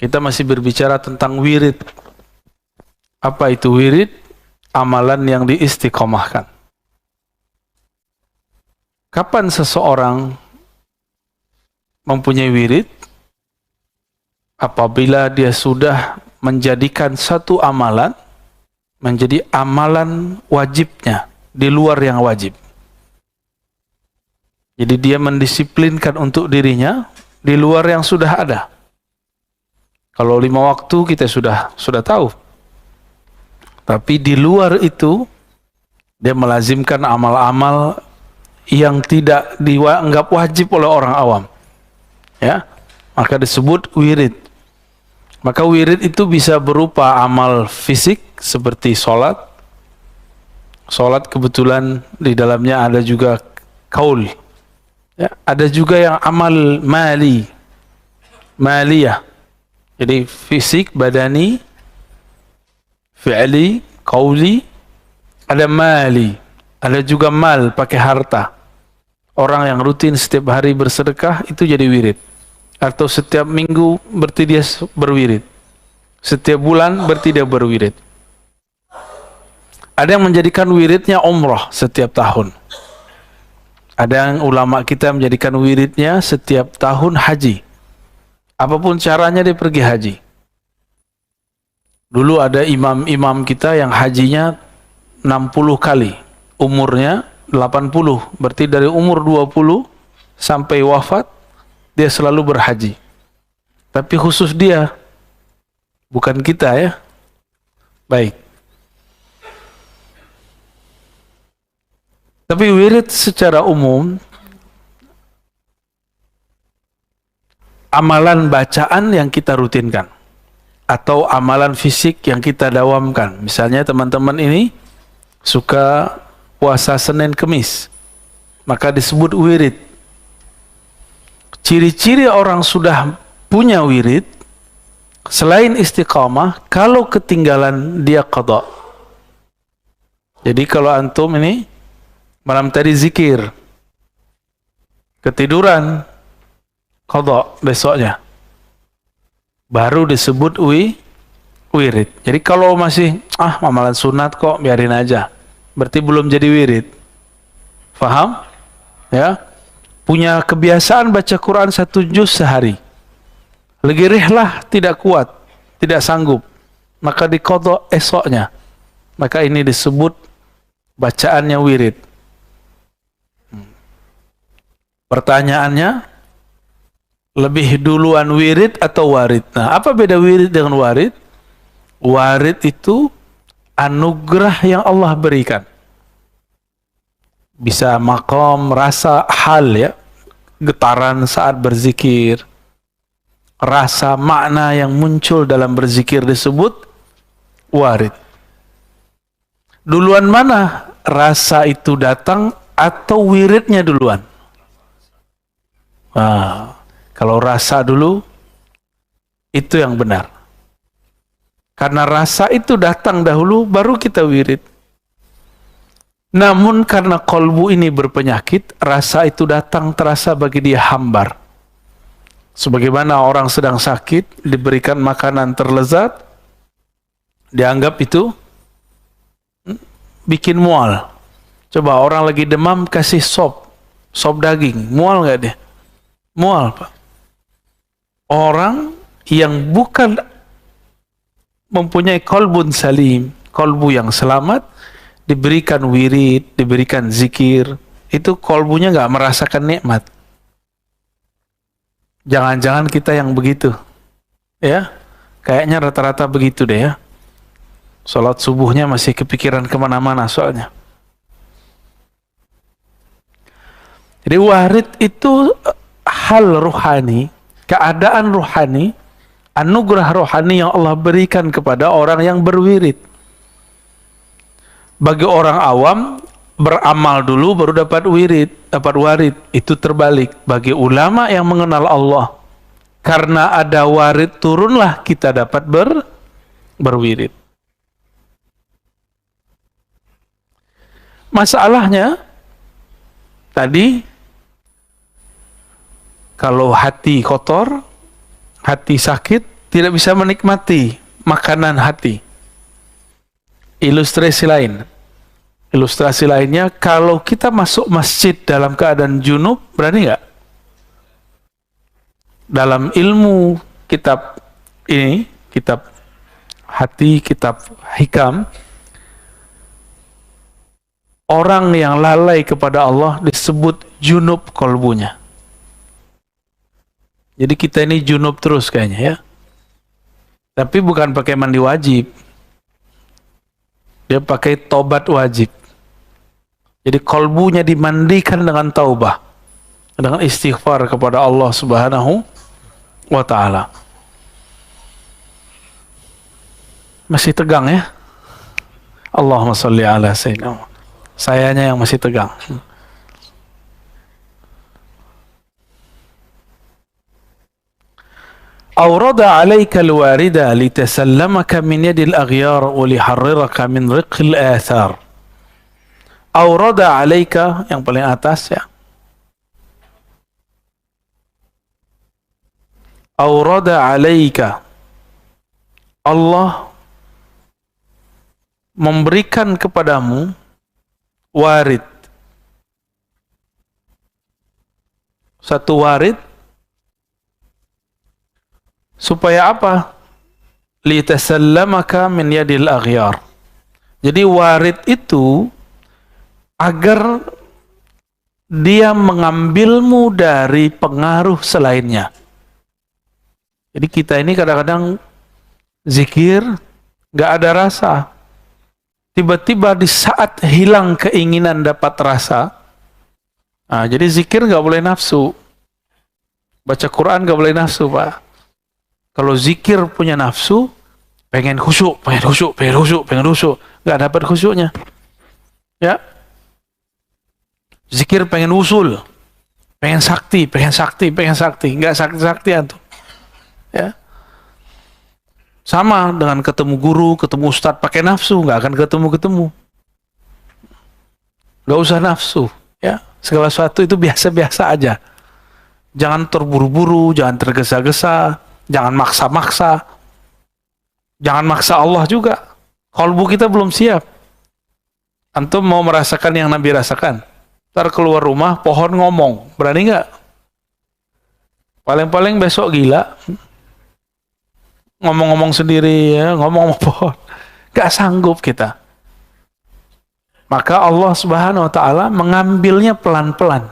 Kita masih berbicara tentang wirid. Apa itu wirid? Amalan yang diistiqomahkan. Kapan seseorang mempunyai wirid? Apabila dia sudah menjadikan satu amalan menjadi amalan wajibnya di luar yang wajib. Jadi dia mendisiplinkan untuk dirinya di luar yang sudah ada. Kalau 5 waktu kita sudah tahu. Tapi di luar itu dia melazimkan amal-amal yang tidak dianggap wajib oleh orang awam. Ya, maka disebut wirid. Maka wirid itu bisa berupa amal fisik seperti sholat. Sholat kebetulan di dalamnya ada juga kaul. Ya, ada juga yang amal maliyah. Jadi fisik, badani, fi'li, qauli, ada mali, ada juga mal, pakai harta. Orang yang rutin setiap hari bersedekah itu jadi wirid. Atau setiap minggu berarti dia berwirid. Setiap bulan berarti dia berwirid. Ada yang menjadikan wiridnya umrah setiap tahun. Ada yang ulama kita menjadikan wiridnya setiap tahun haji. Apapun caranya dia pergi haji. Dulu ada imam-imam kita yang hajinya 60 kali. Umurnya 80. Berarti dari umur 20 sampai wafat, dia selalu berhaji. Tapi khusus dia. Bukan kita ya. Baik. Tapi wirid secara umum, amalan bacaan yang kita rutinkan atau amalan fisik yang kita dawamkan. Misalnya teman-teman ini suka puasa Senin Kemis, maka disebut wirid. Ciri-ciri orang sudah punya wirid selain istiqamah, kalau ketinggalan dia qada. Jadi kalau antum ini malam tadi zikir, ketiduran, qada besoknya, baru disebut wirid. Jadi kalau masih amalan sunat kok, biarin aja, berarti belum jadi wirid. Faham? Ya. Punya kebiasaan baca Quran 1 juz sehari, legirihlah tidak kuat, tidak sanggup, maka diqada esoknya, maka ini disebut bacaannya wirid. Pertanyaannya, lebih duluan wirid atau warid? Nah, apa beda wirid dengan warid? Warid itu anugerah yang Allah berikan. Bisa maqam, rasa, hal ya. Getaran saat berzikir. Rasa, makna yang muncul dalam berzikir disebut warid. Duluan mana rasa itu datang atau wiridnya duluan? Kalau rasa dulu, itu yang benar. Karena rasa itu datang dahulu, baru kita wirid. Namun karena kolbu ini berpenyakit, rasa itu datang terasa bagi dia hambar. Sebagaimana orang sedang sakit, diberikan makanan terlezat, dianggap itu bikin mual. Coba orang lagi demam, kasih sop daging, mual nggak dia? Mual, Pak. Orang yang bukan mempunyai kolbun salim, kolbu yang selamat, diberikan wirid, diberikan zikir, itu kolbunya nggak merasakan nikmat. Jangan-jangan kita yang begitu, ya? Kayaknya rata-rata begitu deh ya. Sholat subuhnya masih kepikiran kemana-mana soalnya. Jadi warid itu hal rohani, keadaan rohani, anugerah rohani yang Allah berikan kepada orang yang berwirid. Bagi orang awam, beramal dulu baru dapat wirid, dapat warid. Itu terbalik. Bagi ulama yang mengenal Allah, karena ada warid turunlah kita dapat berwirid. Masalahnya tadi, kalau hati kotor, hati sakit, tidak bisa menikmati makanan hati. Ilustrasi lainnya, kalau kita masuk masjid dalam keadaan junub, berani nggak? Dalam ilmu kitab ini, kitab hati, kitab hikam, orang yang lalai kepada Allah disebut junub kolbunya. Jadi kita ini junub terus kayaknya ya. Tapi bukan pakai mandi wajib. Dia pakai tobat wajib. Jadi kolbunya dimandikan dengan taubah, dengan istighfar kepada Allah Subhanahu wa ta'ala. Masih tegang ya? Allahumma sholli ala sayyidina. Sayanya yang masih tegang. Awrada alaika alwarida litasallamaka min yadil aghyar wa liharriraka min riqil athar. Awrada alaika, yang paling atas ya. Awrada alaika, Allah memberikan kepadamu warid. Satu warid supaya apa? Litasallamaka min yadil aghyar. Jadi warid itu agar dia mengambilmu dari pengaruh selainnya. Jadi kita ini kadang-kadang zikir gak ada rasa. Tiba-tiba di saat hilang keinginan dapat rasa, jadi zikir gak boleh nafsu. Baca Quran gak boleh nafsu, Pak. Kalau zikir punya nafsu, pengen khusyuk, gak dapat khusyuknya. Ya. Zikir pengen usul, pengen sakti, gak sakti-saktian tuh. Ya. Sama dengan ketemu guru, ketemu ustadz pakai nafsu, gak akan ketemu. Gak usah nafsu, ya. Segala sesuatu itu biasa-biasa aja. Jangan terburu-buru, jangan tergesa-gesa. Jangan maksa-maksa. Jangan maksa Allah juga. Kalbu kita belum siap. Antum mau merasakan yang Nabi rasakan. Ntar keluar rumah, pohon ngomong. Berani nggak? Paling-paling besok gila. Ngomong-ngomong sendiri, ya, ngomong sama pohon. Nggak sanggup kita. Maka Allah Subhanahu wa ta'ala mengambilnya pelan-pelan.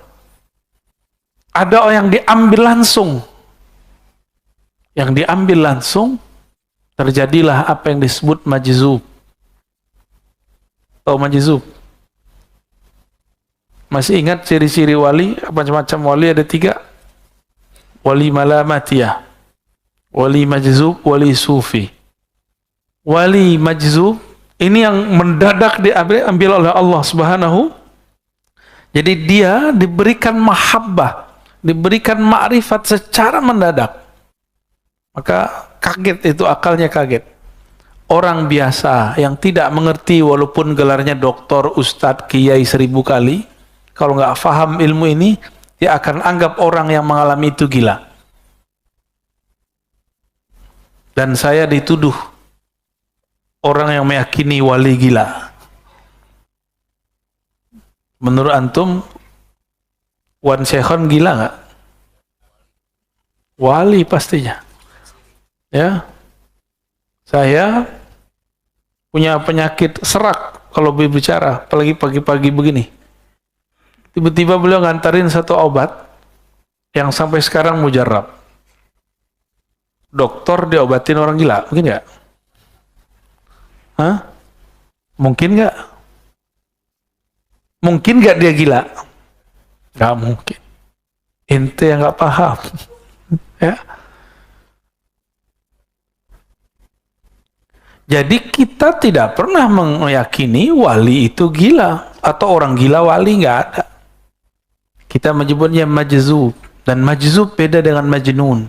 Ada yang diambil langsung. Yang diambil langsung, terjadilah apa yang disebut majzub. Tahu majzub? Masih ingat ciri-ciri wali? Macam-macam wali ada 3. Wali malamatiyah, wali majzub, wali sufi. Wali majzub, ini yang mendadak diambil oleh Allah Subhanahu. Jadi dia diberikan mahabbah, diberikan ma'rifat secara mendadak. Maka kaget itu, akalnya kaget. Orang biasa yang tidak mengerti walaupun gelarnya doktor, ustadz, kiai 1000 kali, kalau nggak paham ilmu ini, dia akan anggap orang yang mengalami itu gila. Dan saya dituduh orang yang meyakini wali gila. Menurut antum, Wan Syekhon gila nggak? Wali pastinya. Ya, saya punya penyakit serak kalau berbicara, apalagi pagi-pagi begini. Tiba-tiba beliau ngantarin satu obat yang sampai sekarang mujarab. Dokter diobatin orang gila, mungkin nggak? Hah? Mungkin nggak? Mungkin nggak dia gila? Nggak mungkin. Ente yang nggak paham, ya. Jadi kita tidak pernah meyakini wali itu gila atau orang gila wali, nggak ada. Kita menyebutnya majzub, dan majzub beda dengan majnun.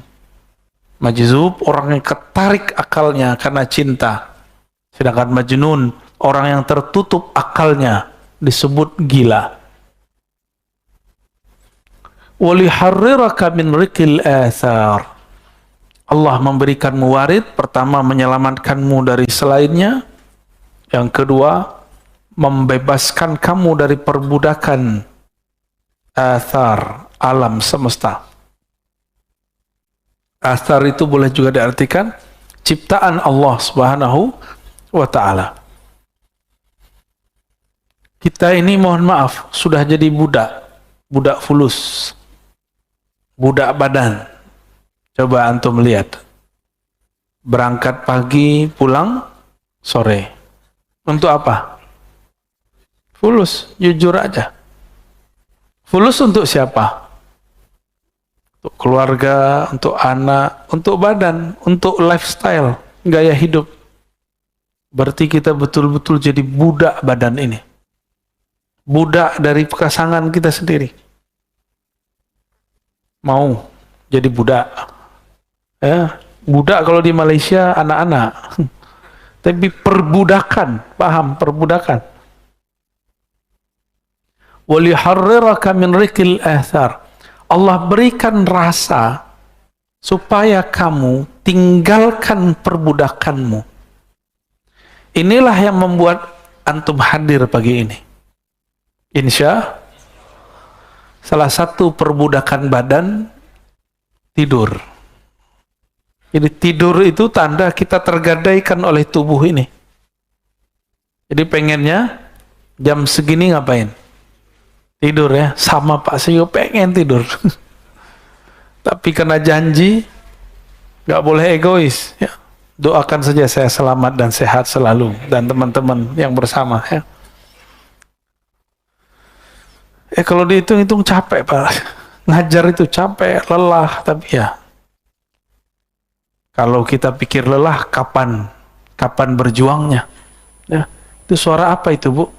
Majzub orang yang ketarik akalnya karena cinta, sedangkan majnun orang yang tertutup akalnya disebut gila. Waliharriraka min riqil athar. Allah memberikanmu warid, pertama menyelamatkanmu dari selainnya, yang kedua membebaskan kamu dari perbudakan athar alam semesta. Athar itu boleh juga diartikan ciptaan Allah Subhanahu wa ta'ala. Kita ini mohon maaf sudah jadi budak fulus, budak badan. Coba antum lihat, berangkat pagi, pulang sore. Untuk apa? Fulus, jujur aja. Fulus untuk siapa? Untuk keluarga, untuk anak, untuk badan, untuk lifestyle, gaya hidup. Berarti kita betul-betul jadi budak badan ini. Budak dari pasangan kita sendiri. Mau jadi budak. Ya, budak kalau di Malaysia anak-anak. Tapi perbudakan, paham perbudakan. Waliharriraka min rikil athar. Allah berikan rasa supaya kamu tinggalkan perbudakanmu. Inilah yang membuat antum hadir pagi ini. Insya salah satu perbudakan badan tidur. Jadi tidur itu tanda kita tergadaikan oleh tubuh ini. Jadi pengennya jam segini ngapain? Tidur ya, sama Pak Sio pengen tidur. Tapi kena janji, nggak boleh egois. Ya. Doakan saja saya selamat dan sehat selalu, dan teman-teman yang bersama. Ya. Kalau dihitung-hitung capek Pak. Ngajar itu capek, lelah, tapi ya. Kalau kita pikir lelah, kapan berjuangnya? Ya. Itu suara apa itu, Bu?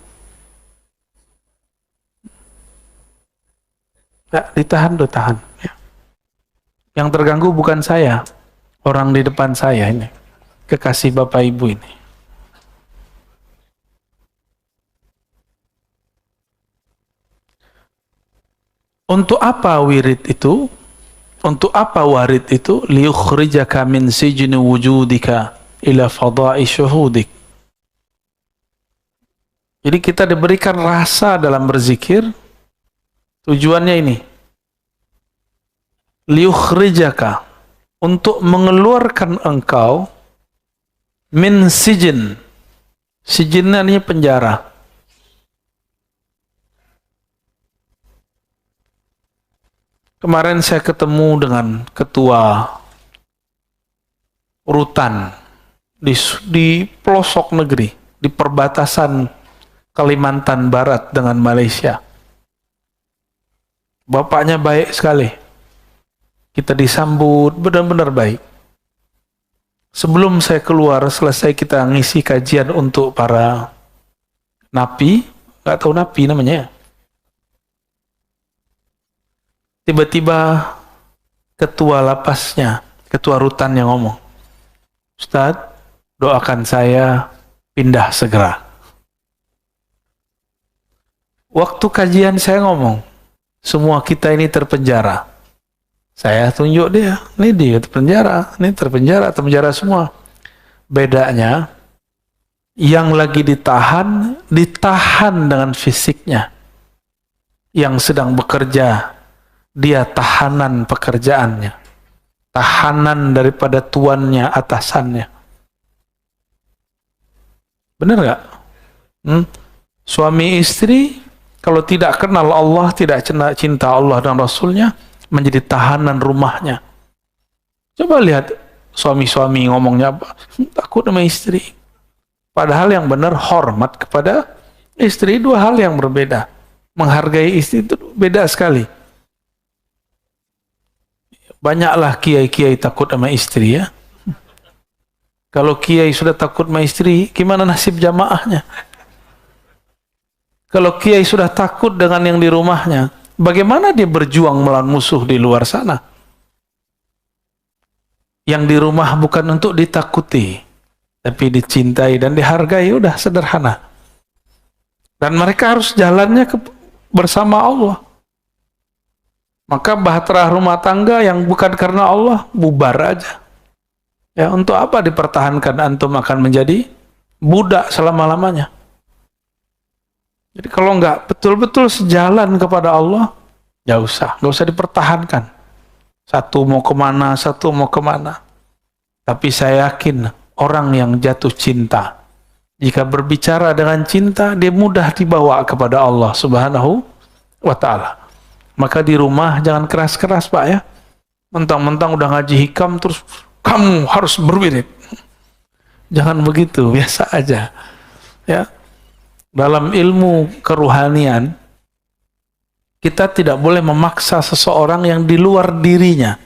Ya, ditahan. Ya. Yang terganggu bukan saya, orang di depan saya ini, kekasih Bapak Ibu ini. Untuk apa wirid itu? Untuk apa warid itu? Liyukhrijaka min sijni wujudika ila fada'i syuhudik. Jadi kita diberikan rasa dalam berzikir. Tujuannya ini. Liyukhrijaka, untuk mengeluarkan engkau min sijin. Sijin artinya penjara. Kemarin saya ketemu dengan ketua rutan di pelosok negeri, di perbatasan Kalimantan Barat dengan Malaysia. Bapaknya baik sekali. Kita disambut benar-benar baik. Sebelum saya keluar, selesai kita ngisi kajian untuk para napi, nggak tahu napi namanya ya. Tiba-tiba ketua lapasnya, ketua rutan yang ngomong, Ustadz, doakan saya pindah segera. Waktu kajian saya ngomong, semua kita ini terpenjara. Saya tunjuk dia, ini dia terpenjara, ini terpenjara semua. Bedanya, yang lagi ditahan dengan fisiknya. Yang sedang bekerja, dia tahanan pekerjaannya, tahanan daripada tuannya, atasannya. Benar nggak? Suami istri kalau tidak kenal Allah, tidak cinta Allah dan Rasulnya, menjadi tahanan rumahnya. Coba lihat suami-suami ngomongnya apa? Takut sama istri. Padahal yang benar hormat kepada istri, dua hal yang berbeda. Menghargai istri itu beda sekali. Banyaklah kiai-kiai takut sama istri ya. Kalau kiai sudah takut sama istri, gimana nasib jamaahnya? Kalau kiai sudah takut dengan yang di rumahnya, bagaimana dia berjuang melawan musuh di luar sana? Yang di rumah bukan untuk ditakuti, tapi dicintai dan dihargai, udah sederhana. Dan mereka harus jalannya bersama Allah. Maka bahtera rumah tangga yang bukan karena Allah, bubar aja. Ya, untuk apa dipertahankan? Antum akan menjadi budak selama-lamanya. Jadi kalau nggak betul-betul sejalan kepada Allah, nggak usah dipertahankan. Satu mau kemana, satu mau kemana. Tapi saya yakin orang yang jatuh cinta, jika berbicara dengan cinta, dia mudah dibawa kepada Allah Subhanahu wa Ta'ala. Maka di rumah jangan keras-keras, Pak, ya. Mentang-mentang udah ngaji hikam terus kamu harus berwirid. Jangan begitu, biasa aja. Ya. Dalam ilmu keruhanian, kita tidak boleh memaksa seseorang yang di luar dirinya.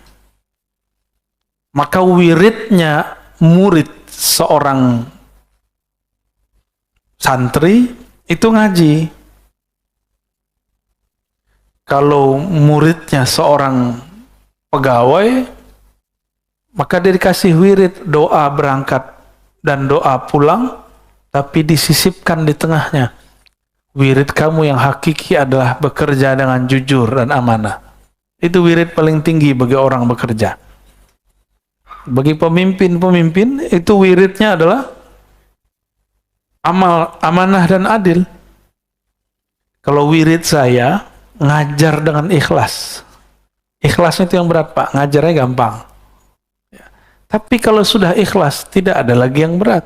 Maka wiridnya murid seorang santri itu ngaji. Kalau muridnya seorang pegawai, maka dia dikasih wirid doa berangkat dan doa pulang, tapi disisipkan di tengahnya. Wirid kamu yang hakiki adalah bekerja dengan jujur dan amanah. Itu wirid paling tinggi bagi orang bekerja. Bagi pemimpin-pemimpin, itu wiridnya adalah amanah dan adil. Kalau wirid saya, ngajar dengan ikhlas. Ikhlasnya itu yang berat, Pak. Ngajarnya gampang. Ya. Tapi kalau sudah ikhlas, tidak ada lagi yang berat.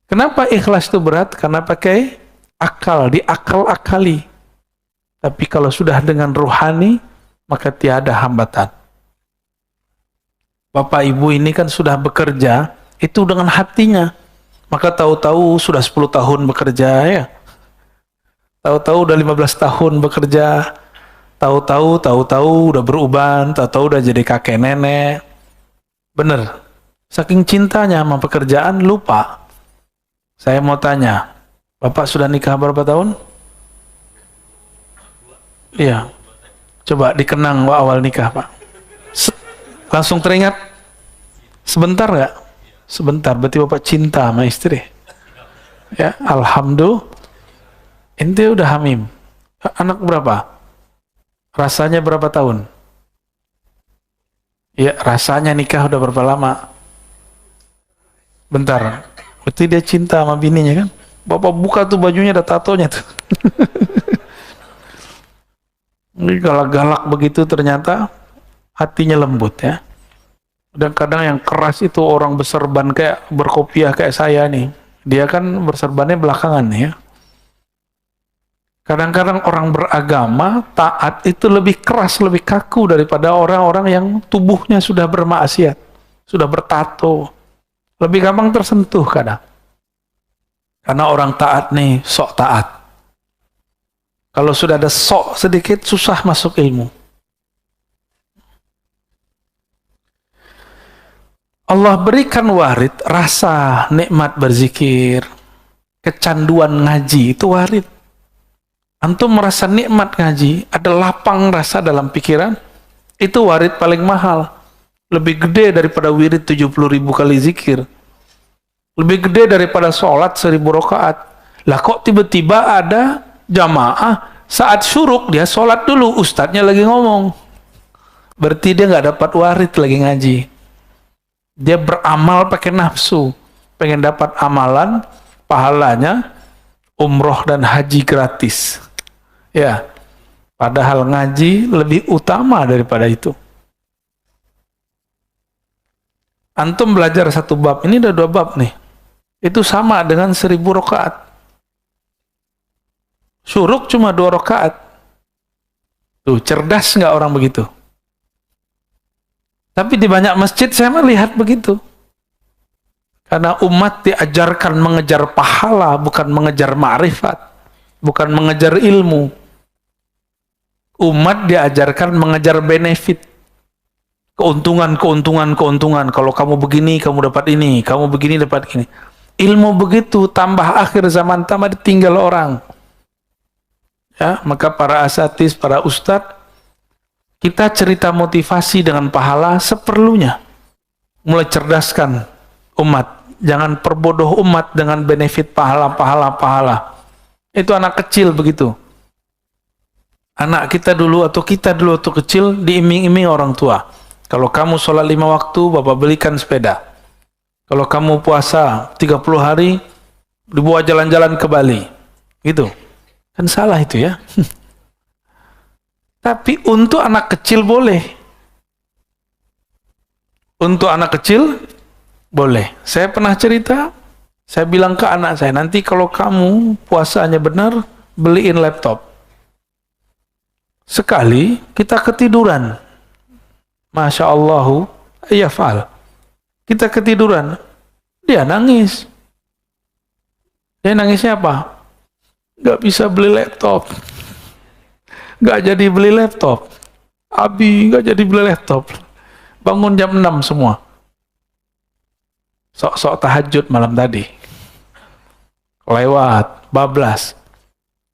Kenapa ikhlas itu berat? Karena pakai akal, diakal-akali. Tapi kalau sudah dengan ruhani, maka tiada hambatan. Bapak Ibu ini kan sudah bekerja, itu dengan hatinya. Maka tahu-tahu sudah 10 tahun bekerja, ya. Tahu-tahu udah 15 tahun bekerja, tahu-tahu udah beruban, tahu-tahu udah jadi kakek nenek. Bener, saking cintanya sama pekerjaan lupa. Saya mau tanya, Bapak sudah nikah berapa tahun? Iya, coba dikenang awal nikah, Pak. Langsung teringat? Sebentar nggak? Sebentar, berarti Bapak cinta sama istri. Ya, alhamdulillah. Ente udah hamim. Anak berapa? Rasanya berapa tahun? Ya, rasanya nikah udah berapa lama? Bentar. Berarti dia cinta sama bininya kan? Bapak buka tuh bajunya ada tatonya tuh. Ini galak-galak begitu ternyata hatinya lembut, ya. Dan kadang yang keras itu orang berserban kayak berkopiah kayak saya nih. Dia kan berserbannya belakangan ya. Kadang-kadang orang beragama, taat itu lebih keras, lebih kaku daripada orang-orang yang tubuhnya sudah bermaksiat, sudah bertato. Lebih gampang tersentuh kadang. Karena orang taat nih, sok taat. Kalau sudah ada sok sedikit, susah masuk ilmu. Allah berikan warid, rasa nikmat berzikir, kecanduan ngaji, itu warid. Antum merasa nikmat ngaji, ada lapang rasa dalam pikiran, itu warid paling mahal. Lebih gede daripada wirid 70.000 kali zikir. Lebih gede daripada sholat 1000 rakaat. Lah kok tiba-tiba ada jamaah, saat syuruk dia sholat dulu, ustadznya lagi ngomong. Berarti dia nggak dapat warid lagi ngaji. Dia beramal pakai nafsu, pengen dapat amalan, pahalanya, umroh dan haji gratis. Ya, padahal ngaji lebih utama daripada itu. Antum belajar satu bab, ini ada 2 bab nih. Itu sama dengan 1000 rakaat. Syuruk cuma 2 rakaat. Tuh, cerdas nggak orang begitu? Tapi di banyak masjid saya melihat begitu. Karena umat diajarkan mengejar pahala, bukan mengejar ma'rifat, bukan mengejar ilmu. Umat diajarkan mengejar benefit, keuntungan. Kalau kamu begini, kamu dapat ini, kamu begini, dapat ini. Ilmu begitu, tambah akhir zaman, tambah ditinggal orang. Ya, maka para asatiz, para ustadz, kita cerita motivasi dengan pahala seperlunya. Mulai cerdaskan umat, jangan perbodoh umat dengan benefit pahala. Itu anak kecil begitu. Anak kita dulu atau kita dulu waktu kecil diiming-iming orang tua. Kalau kamu sholat 5 waktu, Bapak belikan sepeda. Kalau kamu puasa 30 hari, dibawa jalan-jalan ke Bali. Gitu. Kan salah itu ya. Tapi untuk anak kecil boleh. Untuk anak kecil boleh. Saya pernah cerita, saya bilang ke anak saya, nanti kalau kamu puasanya benar, beliin laptop. Sekali kita ketiduran. Masya Allahu, ya fal. Kita ketiduran. Dia nangis. Dia nangisnya apa? Gak bisa beli laptop. Gak jadi beli laptop. Abi gak jadi beli laptop. Bangun jam 6 semua. Sok-sok tahajud malam tadi. Lewat, bablas.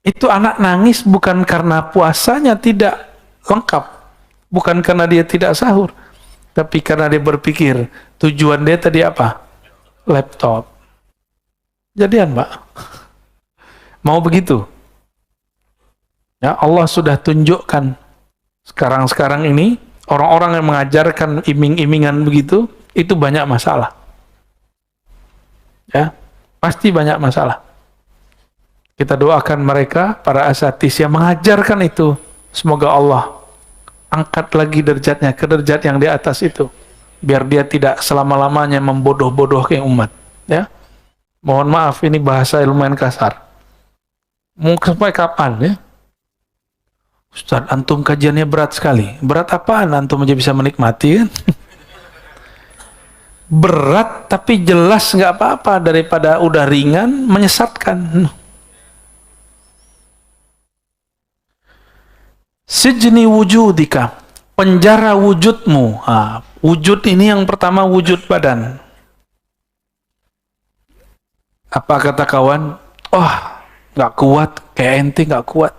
Itu anak nangis bukan karena puasanya tidak lengkap. Bukan karena dia tidak sahur. Tapi karena dia berpikir, tujuan dia tadi apa? Laptop. Jadian, Pak. Mau begitu? Ya, Allah sudah tunjukkan sekarang-sekarang ini orang-orang yang mengajarkan iming-imingan begitu, itu banyak masalah. Ya, pasti banyak masalah. Kita doakan mereka, para asatis yang mengajarkan itu, semoga Allah angkat lagi derajatnya ke derajat yang di atas itu, biar dia tidak selama-lamanya membodoh-bodohkan umat. Ya, mohon maaf ini bahasa lumayan kasar. Mungkin sampai kapan ya? Ustaz, antum kajiannya berat sekali. Berat apaan? Antum aja bisa menikmati kan? Berat tapi jelas nggak apa-apa daripada udah ringan menyesatkan. Sijni wujudika, penjara wujudmu. Wujud ini yang pertama wujud badan. Apa kata kawan? Oh, nggak kuat, kayak ente nggak kuat.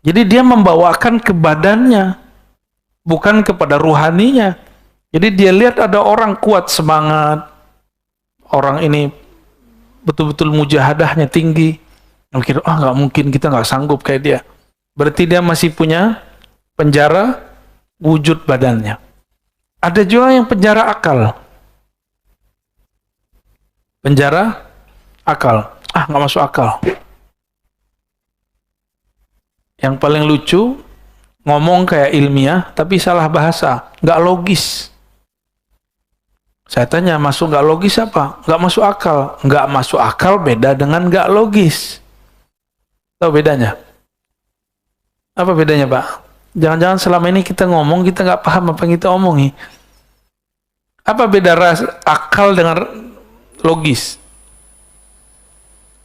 Jadi dia membawakan ke badannya, bukan kepada ruhaninya. Jadi dia lihat ada orang kuat semangat, orang ini betul-betul mujahadahnya tinggi. Mikir, nggak mungkin kita nggak sanggup kayak dia. Berarti dia masih punya penjara wujud badannya. Ada juga yang penjara akal. Penjara akal. Nggak masuk akal. Yang paling lucu, ngomong kayak ilmiah, tapi salah bahasa. Nggak logis. Saya tanya, masuk nggak logis apa? Nggak masuk akal. Nggak masuk akal beda dengan nggak logis. Tahu bedanya? Apa bedanya, Pak? Jangan-jangan selama ini kita ngomong, kita nggak paham apa yang kita omongi. Apa beda akal dengan logis?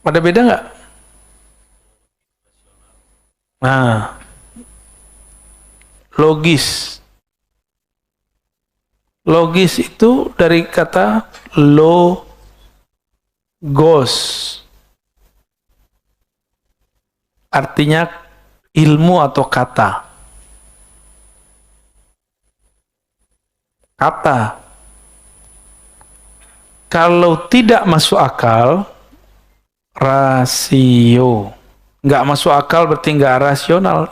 Ada beda nggak? Nah, logis. Logis itu dari kata logos. Artinya ilmu atau kata. Kata. Kalau tidak masuk akal, rasio. Nggak masuk akal berarti nggak rasional,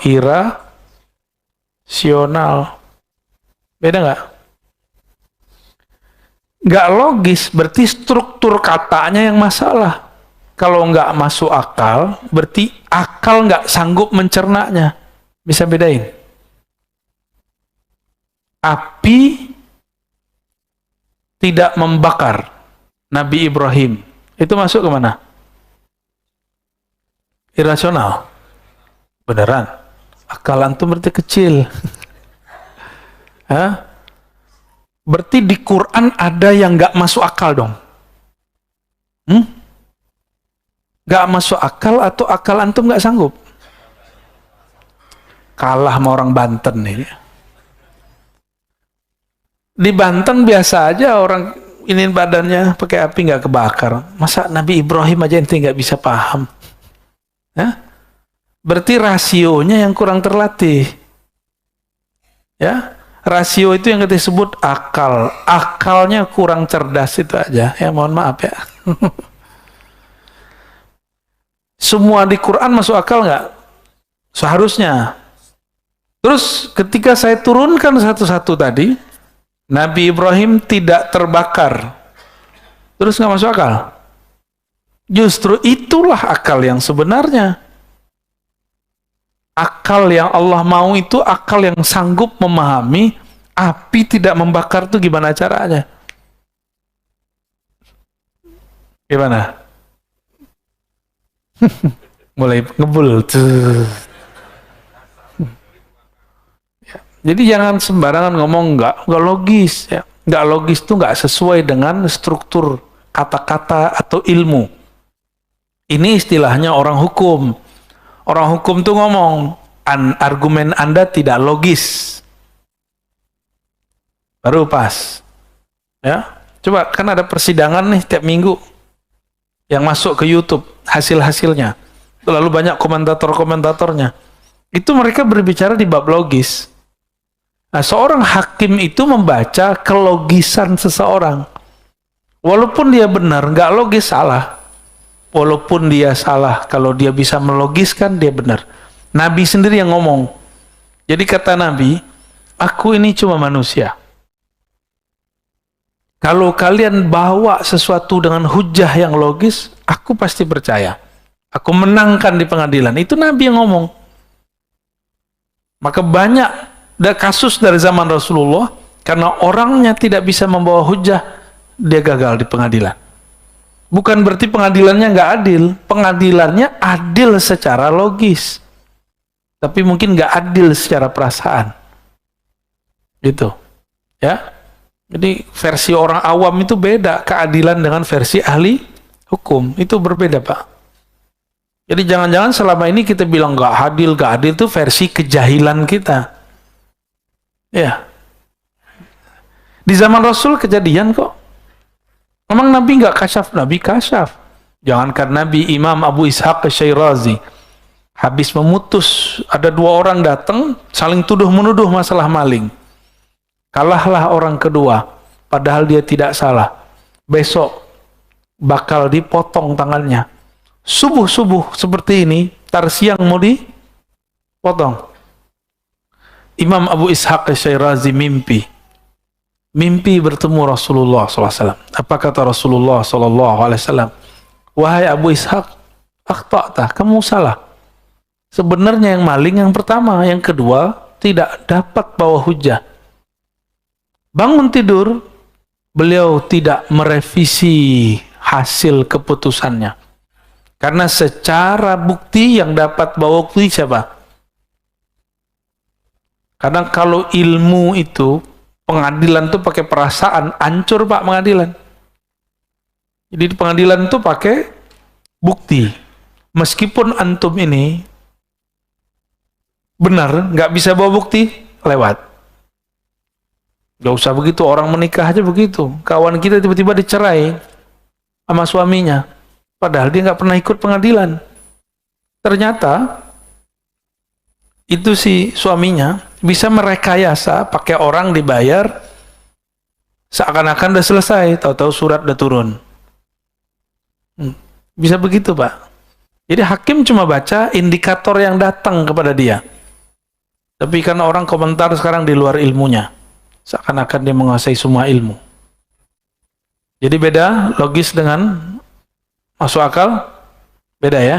irasional. Beda nggak? Nggak logis berarti struktur katanya yang masalah. Kalau nggak masuk akal, berarti akal nggak sanggup mencernanya. Bisa bedain? Api tidak membakar Nabi Ibrahim. Itu masuk ke mana? Irasional. Beneran. Akal antum berarti kecil. Hah? Berarti di Quran ada yang nggak masuk akal dong. Nggak masuk akal atau akal antum nggak sanggup? Kalah sama orang Banten nih. Di Banten biasa aja orang ini badannya pakai api nggak kebakar. Masa Nabi Ibrahim aja ente nggak bisa paham? Berarti rasionya yang kurang terlatih. Ya, rasio itu yang kita sebut akal. Akalnya kurang cerdas itu aja. Ya mohon maaf ya. Semua di Quran masuk akal nggak? Seharusnya. Terus ketika saya turunkan satu-satu tadi, Nabi Ibrahim tidak terbakar. Terus nggak masuk akal. Justru itulah akal yang sebenarnya. Akal yang Allah mau itu akal yang sanggup memahami api tidak membakar itu gimana caranya. Gimana? Mulai ngebul. Jadi jangan sembarangan ngomong nggak logis ya. Nggak logis itu nggak sesuai dengan struktur kata-kata atau ilmu. Ini istilahnya orang hukum. Orang hukum tuh ngomong, argumen Anda tidak logis. Baru pas. Ya, coba kan ada persidangan nih tiap minggu yang masuk ke YouTube hasil-hasilnya. Lalu banyak komentator-komentatornya. Itu mereka berbicara di bab logis. Nah, seorang hakim itu membaca kelogisan seseorang. Walaupun dia benar, nggak logis salah. Walaupun dia salah, kalau dia bisa melogiskan, dia benar. Nabi sendiri yang ngomong. Jadi kata Nabi, aku ini cuma manusia. Kalau kalian bawa sesuatu dengan hujah yang logis, aku pasti percaya. Aku menangkan di pengadilan. Itu Nabi yang ngomong. Maka banyak kasus dari zaman Rasulullah, karena orangnya tidak bisa membawa hujah, dia gagal di pengadilan. Bukan berarti pengadilannya nggak adil. Pengadilannya adil secara logis. Tapi mungkin nggak adil secara perasaan. Gitu. Ya. Jadi versi orang awam itu beda. Keadilan dengan versi ahli hukum. Itu berbeda, Pak. Jadi jangan-jangan selama ini kita bilang nggak adil itu versi kejahilan kita. Ya. Di zaman Rasul kejadian kok. Memang Nabi nggak kasyaf? Nabi kasyaf. Jangankan Nabi, Imam Abu Ishaq Asy-Syirazi habis memutus, ada dua orang datang saling tuduh-menuduh masalah maling. Kalahlah orang kedua, padahal dia tidak salah. Besok bakal dipotong tangannya. Subuh-subuh seperti ini, tar siang mau dipotong. Imam Abu Ishaq Asy-Syirazi mimpi bertemu Rasulullah SAW. Apa kata Rasulullah SAW? Wahai Abu Ishaq, akhta'ta, kamu salah. Sebenarnya yang maling yang pertama, yang kedua tidak dapat bawa hujah. Bangun tidur, beliau tidak merevisi hasil keputusannya. Karena secara bukti yang dapat bawa bukti siapa? Karena kalau ilmu itu, pengadilan tuh pakai perasaan, hancur Pak pengadilan. Jadi di pengadilan tuh pakai bukti. Meskipun antum ini benar, nggak bisa bawa bukti, lewat. Gak usah begitu, orang menikah aja begitu. Kawan kita tiba-tiba dicerai sama suaminya, padahal dia nggak pernah ikut pengadilan. Ternyata itu si suaminya bisa merekayasa pakai orang dibayar seakan-akan udah selesai, tahu-tahu surat udah turun. Bisa begitu Pak. Jadi hakim cuma baca indikator yang datang kepada dia. Tapi karena orang komentar sekarang di luar ilmunya, seakan-akan dia menguasai semua ilmu. Jadi beda logis dengan masuk akal, beda ya.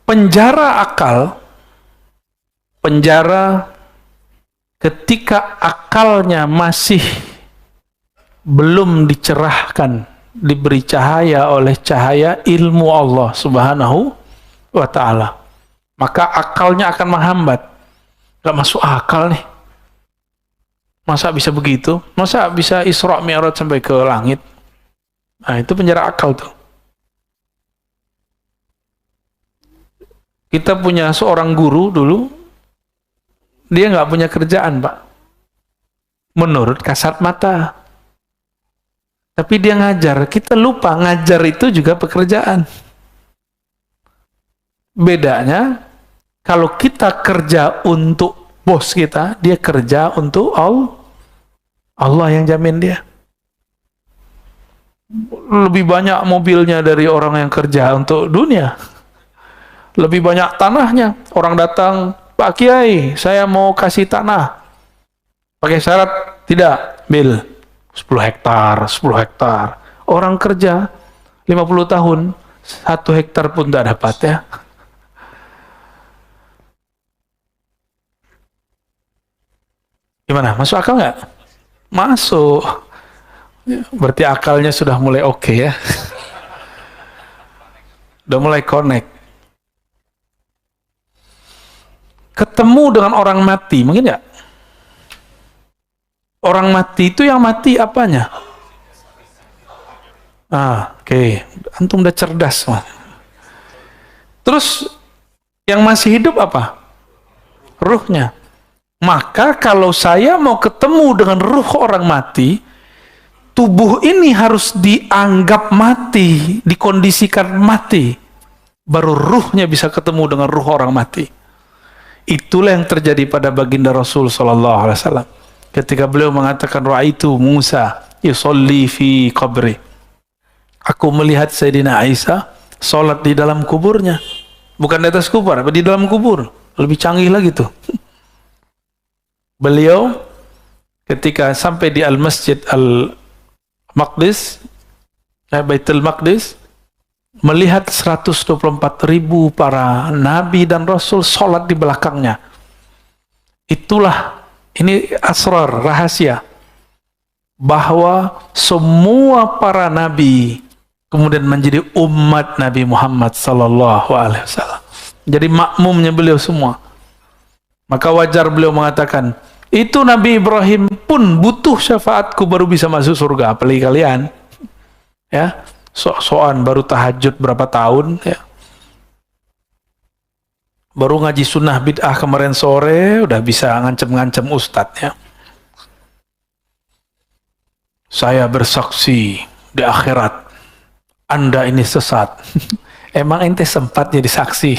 Penjara akal, penjara ketika akalnya masih belum dicerahkan, diberi cahaya oleh cahaya ilmu Allah Subhanahu wa ta'ala. Maka akalnya akan menghambat. Gak masuk akal nih. Masa bisa begitu? Masa bisa Isra Mi'raj sampai ke langit? Nah, itu penjara akal tuh. Kita punya seorang guru dulu, dia nggak punya kerjaan, Pak. Menurut kasat mata. Tapi dia ngajar. Kita lupa, ngajar itu juga pekerjaan. Bedanya, kalau kita kerja untuk bos kita, dia kerja untuk Allah. Allah yang jamin dia. Lebih banyak mobilnya dari orang yang kerja untuk dunia. lebih banyak tanahnya. Orang datang, Pak Kiai, saya mau kasih tanah. Pakai syarat, tidak, bil 10 hektar, 10 hektar. Orang kerja 50 tahun, 1 hektar pun tidak dapat ya. Gimana? Masuk akal nggak? Masuk. Berarti akalnya sudah mulai oke ya. Udah mulai connect. Ketemu dengan orang mati, mungkin nggak? Orang mati itu yang mati apanya? Oke. Antum udah cerdas, man. Terus yang masih hidup apa? Ruhnya. Maka kalau saya mau ketemu dengan ruh orang mati, tubuh ini harus dianggap mati, dikondisikan mati. Baru ruhnya bisa ketemu dengan ruh orang mati. Itulah yang terjadi pada baginda Rasul sallallahu alaihi wasallam. Ketika beliau mengatakan ra'aitu Musa yusolli fi qabri. Aku melihat Sayyidina Isa salat di dalam kuburnya. Bukan di atas kubur, tapi di dalam kubur. Lebih canggih lagi tuh. Beliau ketika sampai di Al-Masjid Al-Maqdis, Baitul Maqdis, melihat 124.000 para nabi dan rasul salat di belakangnya. Itulah, ini asrar, rahasia, bahwa semua para nabi kemudian menjadi umat Nabi Muhammad sallallahu alaihi wasallam. Jadi makmumnya beliau semua. Maka wajar beliau mengatakan, itu Nabi Ibrahim pun butuh syafaatku baru bisa masuk surga. Apalagi kalian, ya, sok-sokan baru tahajud berapa tahun, ya. Baru ngaji sunnah bid'ah kemarin sore, udah bisa ngancem-ngancem ustadz, ya. Saya bersaksi di akhirat, Anda ini sesat. Emang ente sempat jadi saksi?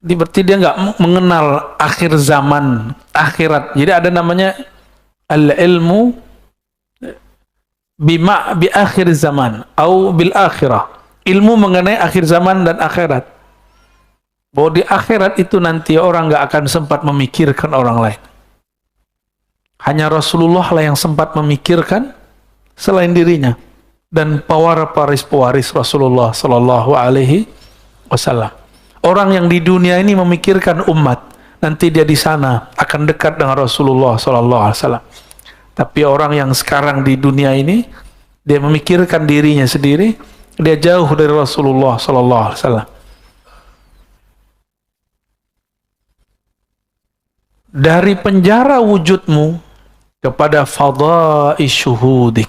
Berarti dia nggak mengenal akhir zaman, akhirat. Jadi ada namanya al-ilmu bi akhir zaman atau bil akhirah. Ilmu mengenai akhir zaman dan akhirat. Bahwa di akhirat itu nanti orang nggak akan sempat memikirkan orang lain. Hanya Rasulullah lah yang sempat memikirkan selain dirinya dan pewaris Rasulullah Sallallahu Alaihi Wasallam. Orang yang di dunia ini memikirkan umat, nanti dia di sana akan dekat dengan Rasulullah Sallallahu Alaihi Wasallam. Tapi orang yang sekarang di dunia ini, dia memikirkan dirinya sendiri, dia jauh dari Rasulullah Sallallahu Alaihi Wasallam. Dari penjara wujudmu kepada fadha'i syuhudik,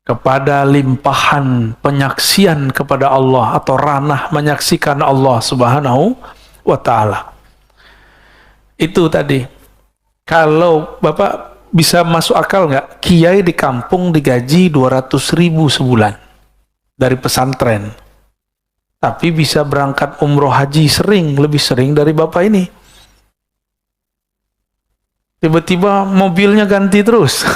kepada limpahan penyaksian kepada Allah atau ranah menyaksikan Allah Subhanahu wa ta'ala. Itu tadi. Kalau Bapak bisa masuk akal nggak? Kiai di kampung digaji 200.000 sebulan dari pesantren. Tapi bisa berangkat umroh haji lebih sering dari Bapak ini. Tiba-tiba mobilnya ganti terus.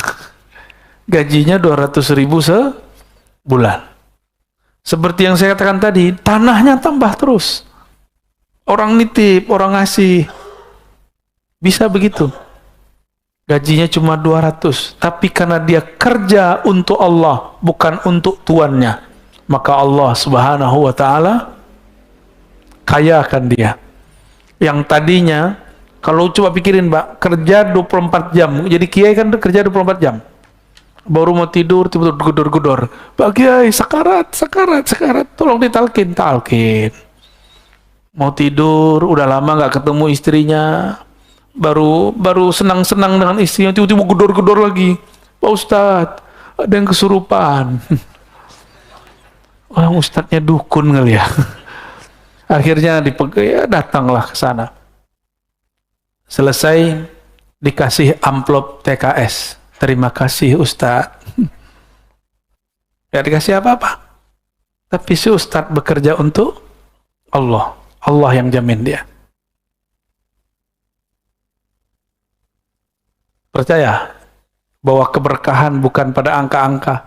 Gajinya 200.000 sebulan. Seperti yang saya katakan tadi, tanahnya tambah terus. Orang nitip, orang ngasih. Bisa begitu. Gajinya cuma 200, tapi karena dia kerja untuk Allah, bukan untuk tuannya, maka Allah Subhanahu wa ta'ala kayakan dia. Yang tadinya, kalau coba pikirin Mbak, kerja 24 jam, jadi kiai kan kerja 24 jam. Baru mau tidur, tiba-tiba gedor-gedor. Pak Kiai, sekarat, tolong ditalkin. Mau tidur, udah lama nggak ketemu istrinya, baru senang-senang dengan istrinya, tiba-tiba gedor-gedor lagi. Pak Ustadz, ada yang kesurupan. Orang ustadznya dukun kali ya. Akhirnya ya datanglah ke sana. Selesai, dikasih amplop TKS. Terima kasih Ustadz. Gak dikasih apa-apa. Tapi si Ustadz bekerja untuk Allah. Allah yang jamin dia. Percaya bahwa keberkahan bukan pada angka-angka.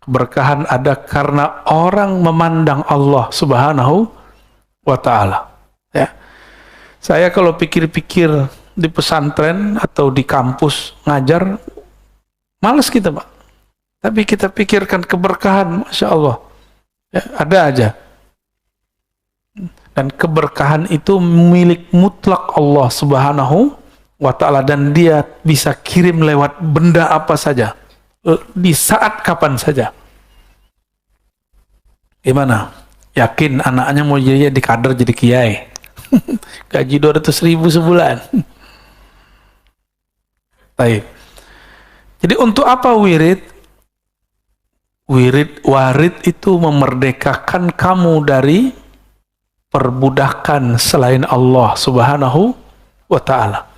Keberkahan ada karena orang memandang Allah Subhanahu wa Ta'ala. Ya. Saya kalau pikir-pikir di pesantren atau di kampus ngajar, malas kita, Pak. Tapi kita pikirkan keberkahan, Masya Allah. Ya, ada aja. Dan keberkahan itu milik mutlak Allah Subhanahu wa Ta'ala, dan dia bisa kirim lewat benda apa saja, di saat kapan saja. Gimana? Yakin anaknya mau jadi kader, jadi kiai? Gaji 200.000 sebulan. Baik. Jadi untuk apa wirid? Warid itu memerdekakan kamu dari perbudakan selain Allah Subhanahu wa Ta'ala.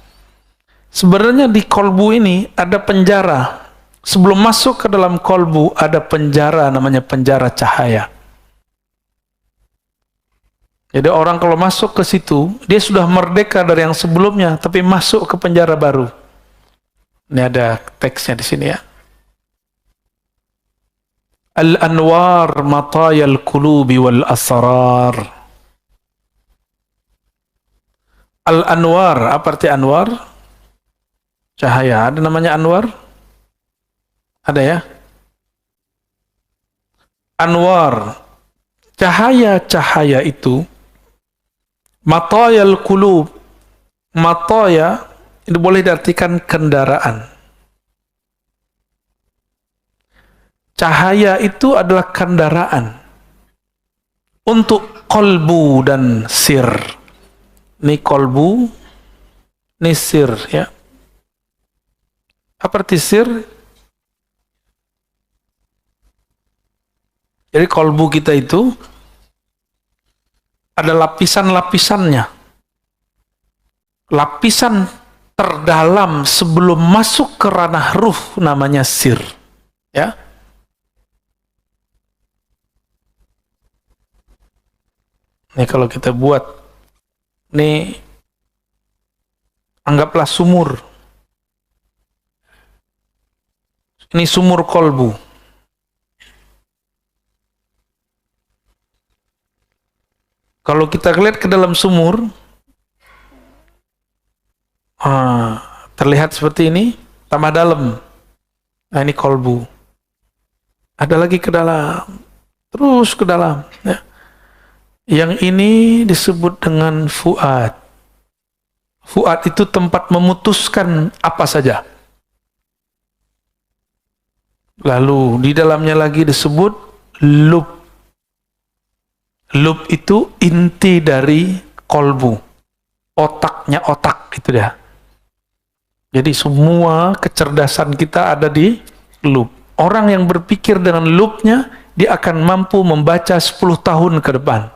Sebenarnya di kolbu ini ada penjara. Sebelum masuk ke dalam kolbu ada penjara, namanya penjara cahaya. Jadi orang kalau masuk ke situ, dia sudah merdeka dari yang sebelumnya, tapi masuk ke penjara baru. Ini ada teksnya di sini ya. Al-anwar matayal qulubi wal asrar. Al-anwar, apa arti anwar? Cahaya. Ada namanya anwar? Ada ya? Anwar. Cahaya-cahaya itu matayal qulub. Mataya itu boleh diartikan kendaraan. Cahaya itu adalah kendaraan untuk kolbu dan sir. Ini kolbu, ini sir ya. Apa arti sir? Jadi kolbu kita itu ada lapisan-lapisannya. Lapisan terdalam sebelum masuk ke ranah ruh namanya sir. Ya. Ini kalau kita buat, ini anggaplah sumur. Ini sumur kolbu. Kalau kita lihat ke dalam sumur, terlihat seperti ini, tambah dalam. Nah, ini kolbu. Ada lagi ke dalam, terus ke dalam. Ya. Yang ini disebut dengan fuad. Fuad itu tempat memutuskan apa saja. Lalu di dalamnya lagi disebut lub. Lub itu inti dari kolbu. Otaknya otak itu dah. Jadi semua kecerdasan kita ada di lub. Orang yang berpikir dengan lubnya, dia akan mampu membaca 10 tahun ke depan.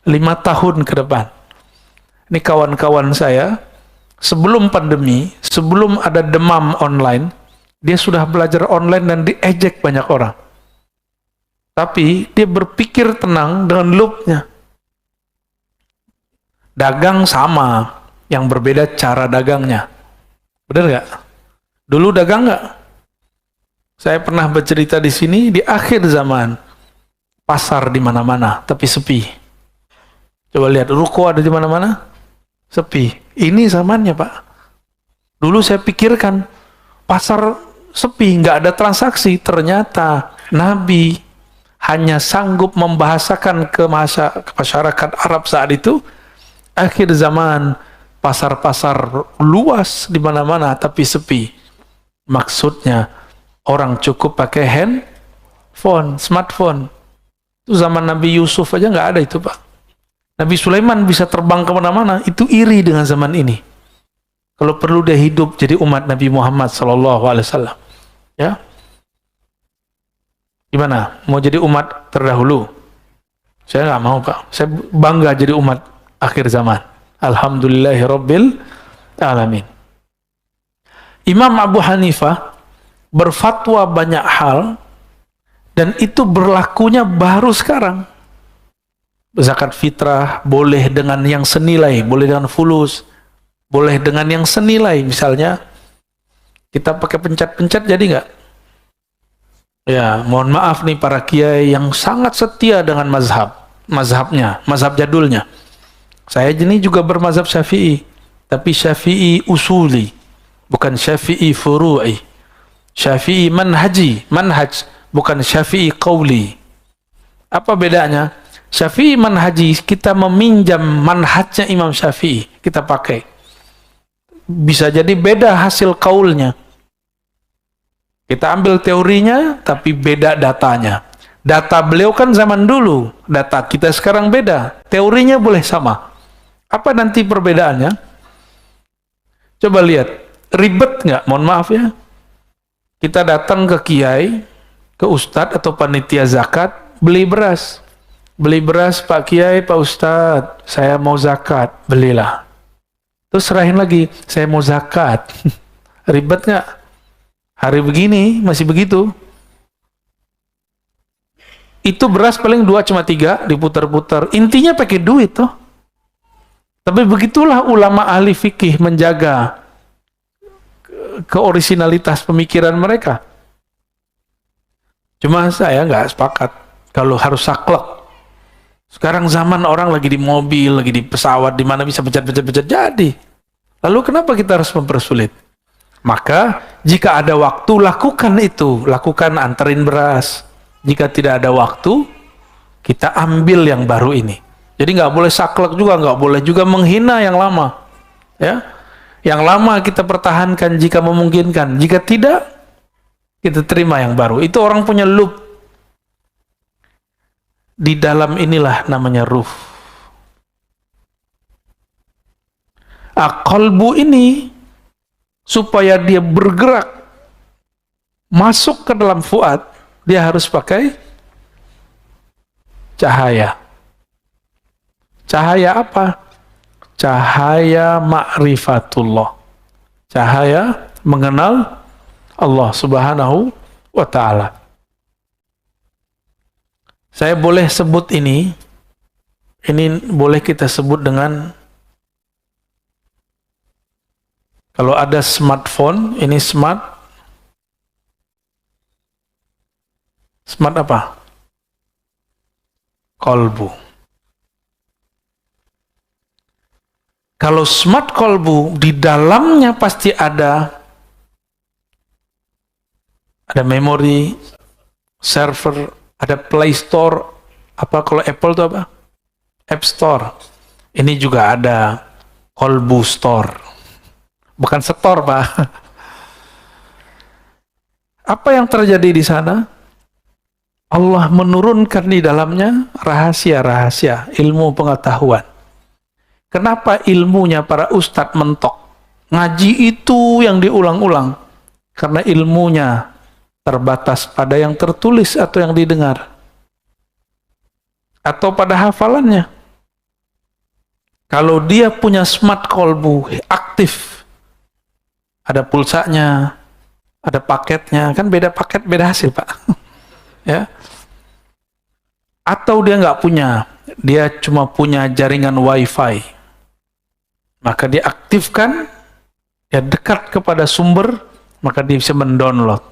5 tahun ke depan. Ini kawan-kawan saya, sebelum pandemi, sebelum ada demam online, dia sudah belajar online dan diejek banyak orang. Tapi dia berpikir tenang dengan lubnya. Dagang sama, yang berbeda cara dagangnya. Benar nggak? Dulu dagang nggak? Saya pernah bercerita di sini, di akhir zaman, pasar di mana-mana, tapi sepi. Coba lihat, ruko ada di mana-mana, sepi. Ini zamannya, Pak. Dulu saya pikirkan, pasar sepi, nggak ada transaksi. Ternyata Nabi hanya sanggup membahasakan ke masyarakat Arab saat itu, akhir zaman, pasar-pasar luas di mana-mana, tapi sepi. Maksudnya, orang cukup pakai handphone, smartphone. Itu zaman Nabi Yusuf aja nggak ada itu, Pak. Nabi Sulaiman bisa terbang kemana-mana, itu iri dengan zaman ini. Kalau perlu dia hidup jadi umat Nabi Muhammad SAW. Ya, gimana? Mau jadi umat terdahulu? Saya nggak mau, Pak. Saya bangga jadi umat akhir zaman. Alhamdulillahirabbil alamin. Imam Abu Hanifah berfatwa banyak hal, dan itu berlakunya baru sekarang. Zakat fitrah boleh dengan yang senilai, boleh dengan fulus, boleh dengan yang senilai. Misalnya kita pakai pencet-pencet jadi nggak? Ya, mohon maaf nih para kiai yang sangat setia dengan mazhabnya, mazhab jadulnya. Saya ini juga bermazhab Syafi'i, tapi Syafi'i usuli, bukan Syafi'i furu'i. Syafi'i manhaj, bukan Syafi'i qauli. Apa bedanya? Syafi'i manhaji, kita meminjam manhajnya Imam Syafi'i, kita pakai. Bisa jadi beda hasil kaulnya. Kita ambil teorinya, tapi beda datanya. Data beliau kan zaman dulu, data kita sekarang beda. Teorinya boleh sama. Apa nanti perbedaannya? Coba lihat, ribet nggak? Mohon maaf ya. Kita datang ke kiai, ke ustadz atau panitia zakat, beli beras. Beli beras, Pak Kiai, Pak Ustadz, saya mau zakat, belilah. Terus serahin lagi, saya mau zakat. Ribet nggak? Hari begini masih begitu. Itu beras paling 2 cuma 3 diputar-putar. Intinya pakai duit toh. Tapi begitulah ulama ahli fikih menjaga keorisinalitas pemikiran mereka. Cuma saya nggak sepakat kalau harus saklek. Sekarang zaman orang lagi di mobil, lagi di pesawat, di mana bisa pencet jadi. Lalu kenapa kita harus mempersulit? Maka jika ada waktu, lakukan itu. Lakukan, anterin beras. Jika tidak ada waktu, kita ambil yang baru ini. Jadi nggak boleh saklek juga, nggak boleh juga menghina yang lama. Ya, yang lama kita pertahankan jika memungkinkan. Jika tidak, kita terima yang baru. Itu orang punya loop. Di dalam inilah namanya ruh. Qalbu ini, supaya dia bergerak masuk ke dalam fuad, dia harus pakai cahaya. Cahaya apa? Cahaya ma'rifatullah. Cahaya mengenal Allah Subhanahu wa ta'ala. Saya boleh sebut ini boleh kita sebut dengan, kalau ada smartphone, ini smart apa? Kolbu. Kalau smart kolbu, di dalamnya pasti ada memori, server, ada Play Store, apa kalau Apple itu apa? App Store. Ini juga ada Kolbu Store. Bukan store, Pak. Apa yang terjadi di sana? Allah menurunkan di dalamnya rahasia-rahasia, ilmu pengetahuan. Kenapa ilmunya para ustadz mentok? Ngaji itu yang diulang-ulang. Karena ilmunya terbatas pada yang tertulis atau yang didengar. Atau pada hafalannya. Kalau dia punya smart kolbu, aktif. Ada pulsanya, ada paketnya. Kan beda paket, beda hasil, Pak. Ya. Atau dia nggak punya, dia cuma punya jaringan wifi. Maka dia aktifkan, dia dekat kepada sumber, maka dia bisa mendownload.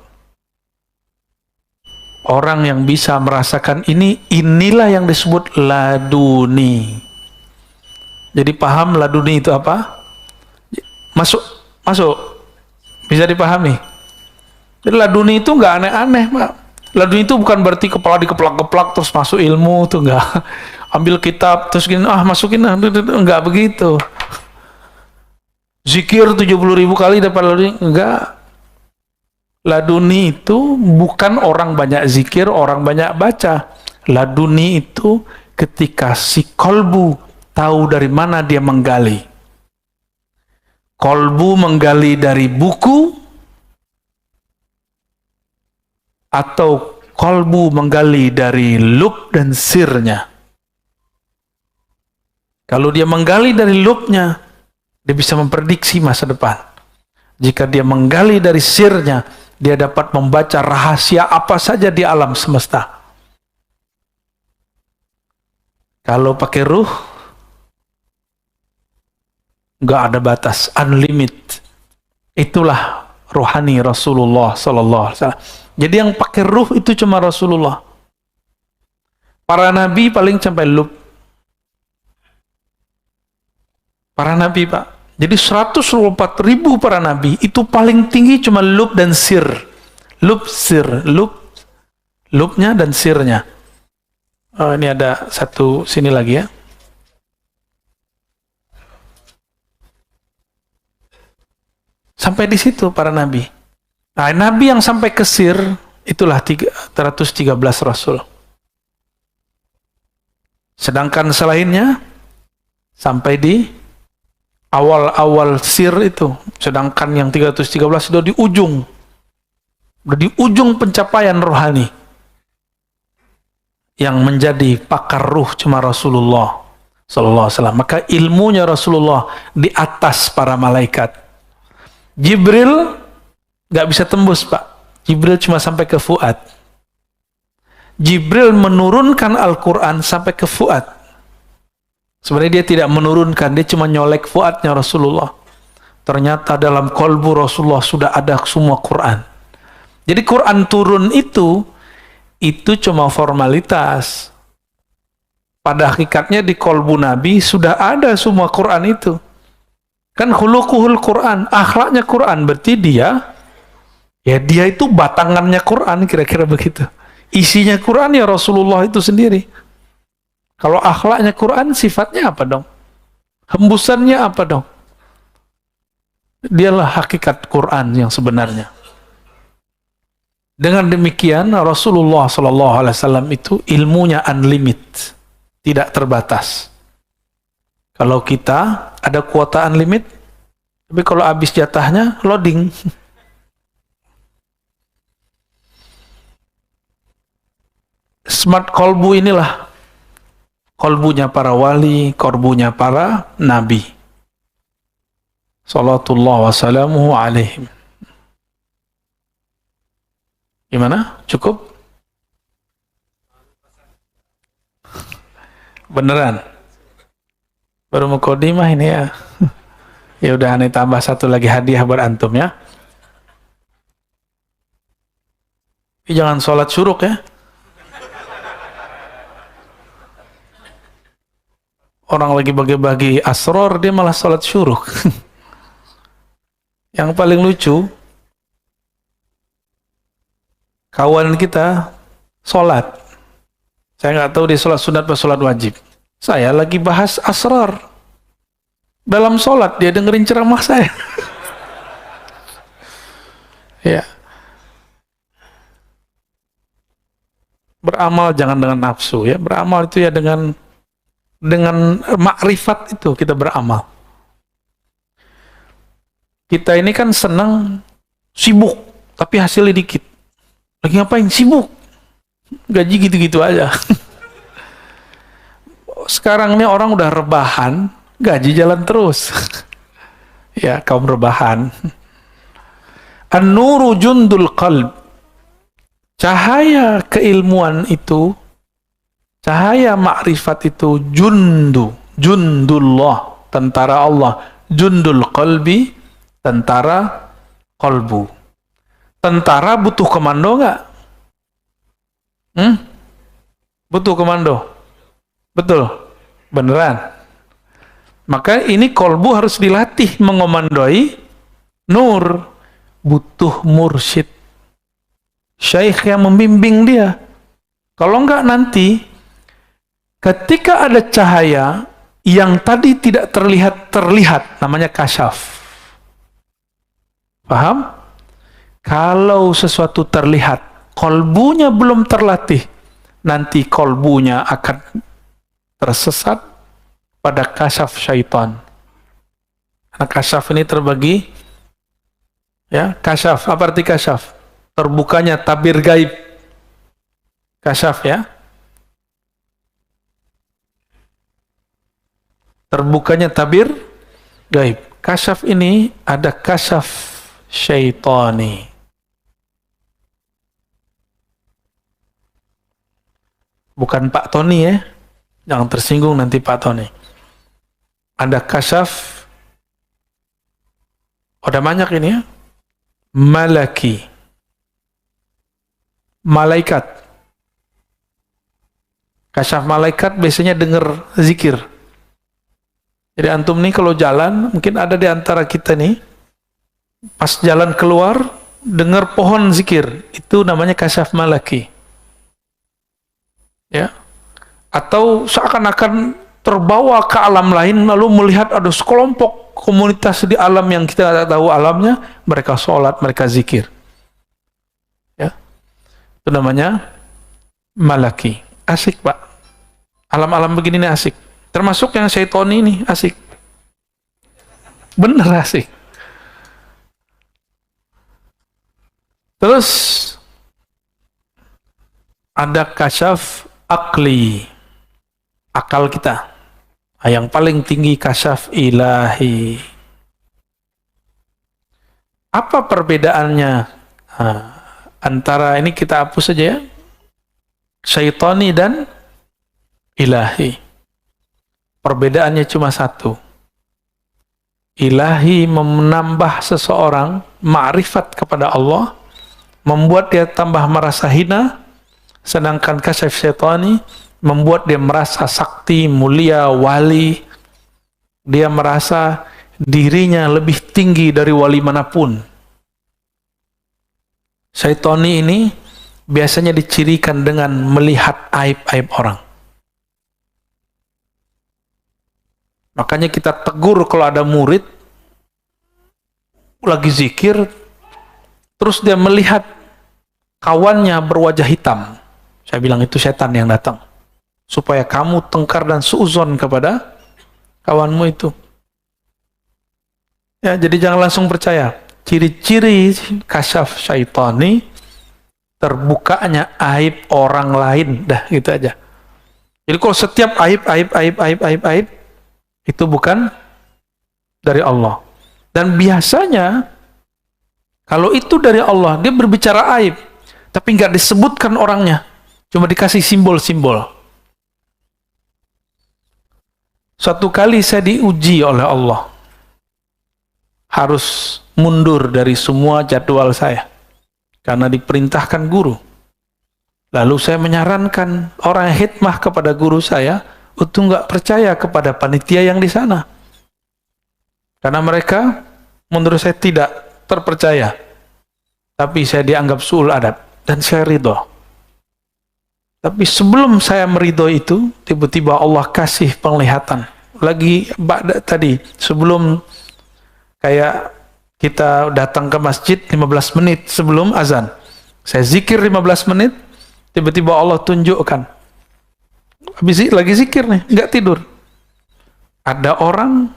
Orang yang bisa merasakan inilah yang disebut laduni. Jadi paham laduni itu apa? Masuk. Bisa dipahami. Jadi laduni itu nggak aneh-aneh, Pak. Laduni itu bukan berarti kepala dikeplak-keplak terus masuk ilmu, tuh nggak. Ambil kitab terus gini, masukin, nggak begitu. Zikir 70.000 kali dapat laduni, enggak. Laduni itu bukan orang banyak zikir, orang banyak baca. Laduni itu ketika si kolbu tahu dari mana dia menggali. Kolbu menggali dari buku, atau kolbu menggali dari lub dan sirnya. Kalau dia menggali dari lubnya, dia bisa memprediksi masa depan. Jika dia menggali dari sirnya, dia dapat membaca rahasia apa saja di alam semesta. Kalau pakai ruh, nggak ada batas, unlimited. Itulah rohani Rasulullah sallallahu alaihi wasallam. Jadi yang pakai ruh itu cuma Rasulullah. Para nabi paling sampai lub. Para nabi, Pak. Jadi 124.000 para nabi itu paling tinggi cuma lub dan sir. Lub, sir, lubnya dan sirnya. Oh, ini ada satu sini lagi ya. Sampai di situ para nabi. Nah, nabi yang sampai ke sir itulah 313 rasul. Sedangkan selainnya sampai di awal-awal sir itu. Sedangkan yang 313 sudah di ujung. Sudah di ujung pencapaian rohani. Yang menjadi pakar ruh cuma Rasulullah sallallahu alaihi wasallam. Maka ilmunya Rasulullah di atas para malaikat. Jibril nggak bisa tembus, Pak. Jibril cuma sampai ke Fuad. Jibril menurunkan Al-Quran sampai ke Fuad. Sebenarnya dia tidak menurunkan, dia cuma nyolek Fuadnya Rasulullah. Ternyata dalam kolbu Rasulullah sudah ada semua Quran. Jadi Quran turun itu cuma formalitas. Pada hakikatnya di kolbu Nabi sudah ada semua Quran itu. Kan khuluquhul Quran, akhlaknya Quran, berarti dia itu batangannya Quran, kira-kira begitu. Isinya Quran ya Rasulullah itu sendiri. Kalau akhlaknya Quran, sifatnya apa dong? Hembusannya apa dong? Dialah hakikat Quran yang sebenarnya. Dengan demikian Rasulullah SAW itu ilmunya unlimited, tidak terbatas. Kalau kita ada kuota unlimited, tapi kalau habis jatahnya loading. Smart kolbu inilah kolbunya para wali, kolbunya para nabi. Salatullah wassalamuhu alaihim. Gimana? Cukup? Beneran? Baru mukodimah ini ya. Ya udah, aneh tambah satu lagi hadiah buat antum ya. Jangan sholat syuruk ya. Orang lagi bagi-bagi asror, dia malah sholat syuruk. Yang paling lucu, kawan kita sholat. Saya nggak tahu dia sholat sunat atau sholat wajib. Saya lagi bahas asrar. Dalam sholat dia dengerin ceramah saya. Ya. Beramal jangan dengan nafsu ya. Beramal itu ya dengan makrifat itu kita beramal. Kita ini kan senang sibuk tapi hasilnya dikit. Lagi ngapain? Sibuk. Gaji gitu-gitu aja. Sekarang ini orang udah rebahan, gaji jalan terus. Ya, kaum rebahan. An-nuru jundul qalb. Cahaya keilmuan itu, cahaya makrifat itu jundullah, tentara Allah. Jundul qalbi, tentara kolbu. Tentara butuh komando nggak? Butuh komando. Betul, beneran. Maka ini kolbu harus dilatih mengomandoi nur. Butuh mursyid, syaikh yang membimbing dia. Kalau enggak nanti, ketika ada cahaya yang tadi tidak terlihat, namanya kasyaf. Paham? Kalau sesuatu terlihat, kolbunya belum terlatih, nanti kolbunya akan tersesat pada kasyaf syaitan. Karena kasyaf ini terbagi, ya, kasyaf, apa arti kasyaf? Terbukanya tabir gaib. Kasyaf ya. Terbukanya tabir gaib. Kasyaf ini ada kasyaf syaitani. Bukan Pak Tony ya. Jangan tersinggung nanti Pak Tony. Ada kasyaf. Udah banyak ini ya. malaki, malaikat. Kasyaf malaikat biasanya dengar zikir. Jadi antum nih kalau jalan, mungkin ada di antara kita nih, pas jalan keluar, dengar pohon zikir. Itu namanya kasyaf malaki. Ya. Atau seakan-akan terbawa ke alam lain, lalu melihat ada sekelompok komunitas di alam yang kita tidak tahu alamnya, mereka sholat, mereka zikir. Ya. Itu namanya malaki. Asik, Pak. Alam-alam begini nih asik. Termasuk yang syaitoni ini asik. Bener asik. Terus ada kasyaf akli, akal kita. Yang paling tinggi kasyaf ilahi. Apa perbedaannya antara ini, kita hapus saja ya, syaitani dan ilahi. Perbedaannya cuma satu. Ilahi menambah seseorang ma'rifat kepada Allah, membuat dia tambah merasa hina, sedangkan kasyaf syaitani membuat dia merasa sakti, mulia, wali. Dia merasa dirinya lebih tinggi dari wali manapun. Syaitani ini biasanya dicirikan dengan melihat aib-aib orang. Makanya kita tegur kalau ada murid lagi zikir, terus dia melihat kawannya berwajah hitam. Saya bilang itu setan yang datang. Supaya kamu tengkar dan suuzon kepada kawanmu itu. Ya, jadi jangan langsung percaya. Ciri-ciri kasyaf syaitani, terbukanya aib orang lain. Dah, gitu aja. Jadi kalau setiap aib, itu bukan dari Allah. Dan biasanya, kalau itu dari Allah, dia berbicara aib, tapi nggak disebutkan orangnya. Cuma dikasih simbol-simbol. Suatu kali saya diuji oleh Allah. Harus mundur dari semua jadwal saya. Karena diperintahkan guru. Lalu saya menyarankan orang hikmah kepada guru saya untuk nggak percaya kepada panitia yang di sana. Karena mereka menurut saya tidak terpercaya. Tapi saya dianggap su'ul adab. Dan saya ridho. Tapi sebelum saya meridho itu, tiba-tiba Allah kasih penglihatan. Lagi tadi, sebelum kayak kita datang ke masjid 15 menit sebelum azan. Saya zikir 15 menit, tiba-tiba Allah tunjukkan. Habis lagi zikir nih, nggak tidur. Ada orang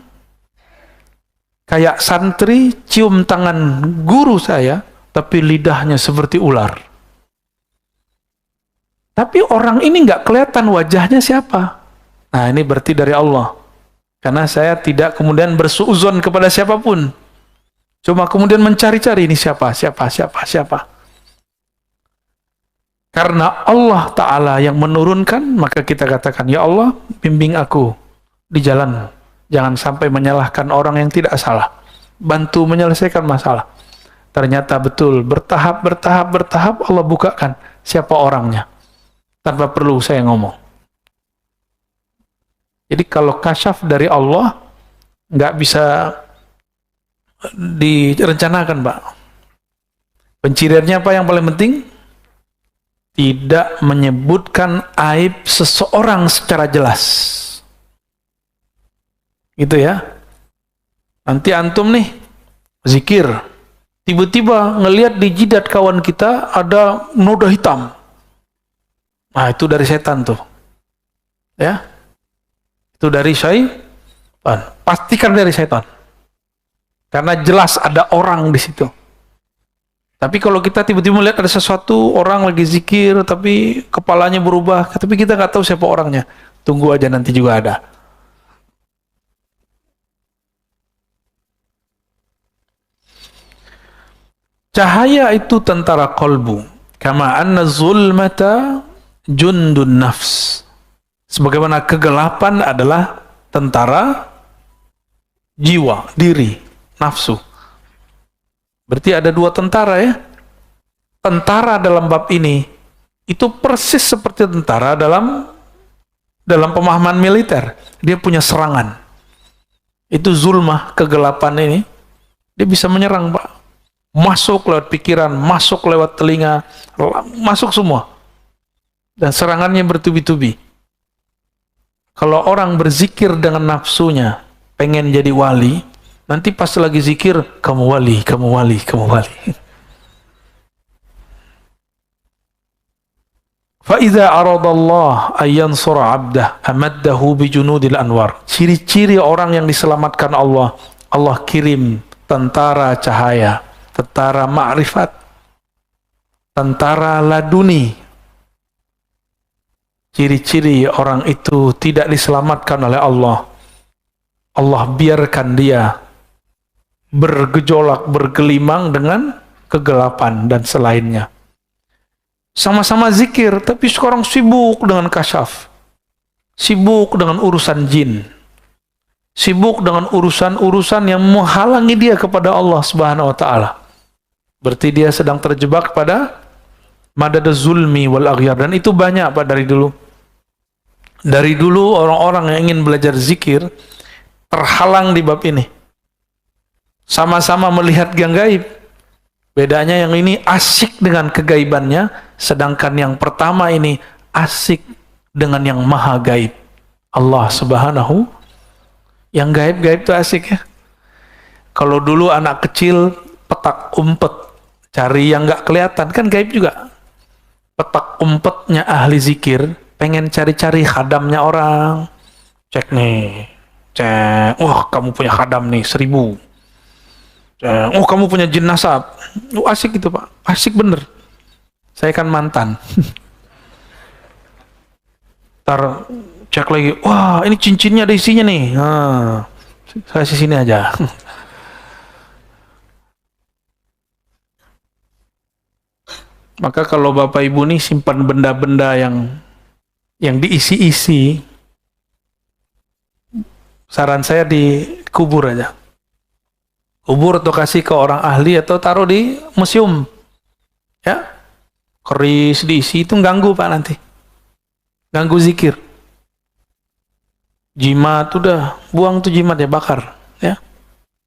kayak santri cium tangan guru saya, tapi lidahnya seperti ular. Tapi orang ini nggak kelihatan wajahnya siapa. Nah, ini berarti dari Allah. Karena saya tidak kemudian bersuuzon kepada siapapun. Cuma kemudian mencari-cari ini siapa. Karena Allah Ta'ala yang menurunkan, maka kita katakan, ya Allah, bimbing aku di jalan. Jangan sampai menyalahkan orang yang tidak salah. Bantu menyelesaikan masalah. Ternyata betul, bertahap Allah bukakan siapa orangnya. Tanpa perlu saya ngomong. Jadi kalau kasyaf dari Allah, nggak bisa direncanakan, Pak. Penciriannya apa yang paling penting? Tidak menyebutkan aib seseorang secara jelas. Gitu ya. Nanti antum nih, zikir. Tiba-tiba ngelihat di jidat kawan kita ada noda hitam. Nah, itu dari setan tuh. Ya. Itu dari syaitan. Pastikan dari setan. Karena jelas ada orang di situ. Tapi kalau kita tiba-tiba melihat ada sesuatu, orang lagi zikir, tapi kepalanya berubah, tapi kita nggak tahu siapa orangnya. Tunggu aja, nanti juga ada. Cahaya itu tentara kolbu. Kama anna zulmata jundun nafs. Sebagaimana kegelapan adalah tentara jiwa, diri, nafsu. Berarti ada dua tentara ya. Tentara dalam bab ini itu persis seperti tentara dalam pemahaman militer. Dia punya serangan. Itu zulmah, kegelapan ini. Dia bisa menyerang, Pak. Masuk lewat pikiran, masuk lewat telinga, masuk semua. Dan serangannya bertubi-tubi. Kalau orang berzikir dengan nafsunya, pengen jadi wali, nanti pas lagi zikir, kamu wali, kamu wali, kamu wali. فَإِذَا أَرَضَ اللَّهُ أَن يَنْصُرَ عَبْدَهُ أَمَدَّهُ بِجُنُودِ الْأَنْوَارِ. Ciri-ciri orang yang diselamatkan Allah, Allah kirim tentara cahaya, tentara ma'rifat, tentara laduni. Ciri-ciri orang itu tidak diselamatkan oleh Allah. Allah biarkan dia bergejolak, bergelimang dengan kegelapan dan selainnya. Sama-sama zikir, tapi sekarang sibuk dengan kasyaf, sibuk dengan urusan jin, sibuk dengan urusan-urusan yang menghalangi dia kepada Allah Subhanahu wa Ta'ala. Berarti dia sedang terjebak pada madad zulmi wal aghyar, dan itu banyak, Pak, dari dulu. Dari dulu orang-orang yang ingin belajar zikir terhalang di bab ini. Sama-sama melihat yang gaib. Bedanya yang ini asik dengan kegaibannya, sedangkan yang pertama ini asik dengan yang maha gaib. Allah Subhanahu. Yang gaib-gaib itu asik ya. Kalau dulu anak kecil petak umpet, cari yang nggak kelihatan, kan gaib juga. Petak umpetnya ahli zikir, pengen cari-cari khadamnya orang. Cek nih, cek, wah kamu punya khadam nih 1000. Oh kamu punya jin nasab. Asik gitu Pak, asik bener. Saya kan mantan. Ntar cek lagi, wah ini cincinnya ada isinya nih. Nah, saya di sini aja. Maka kalau Bapak Ibu nih simpan benda-benda yang diisi-isi, saran saya dikubur aja. Kubur atau kasih ke orang ahli atau taruh di museum. Ya. Keris diisi itu ganggu Pak nanti. Ganggu zikir. Jimat udah buang tuh jimat ya, bakar, ya.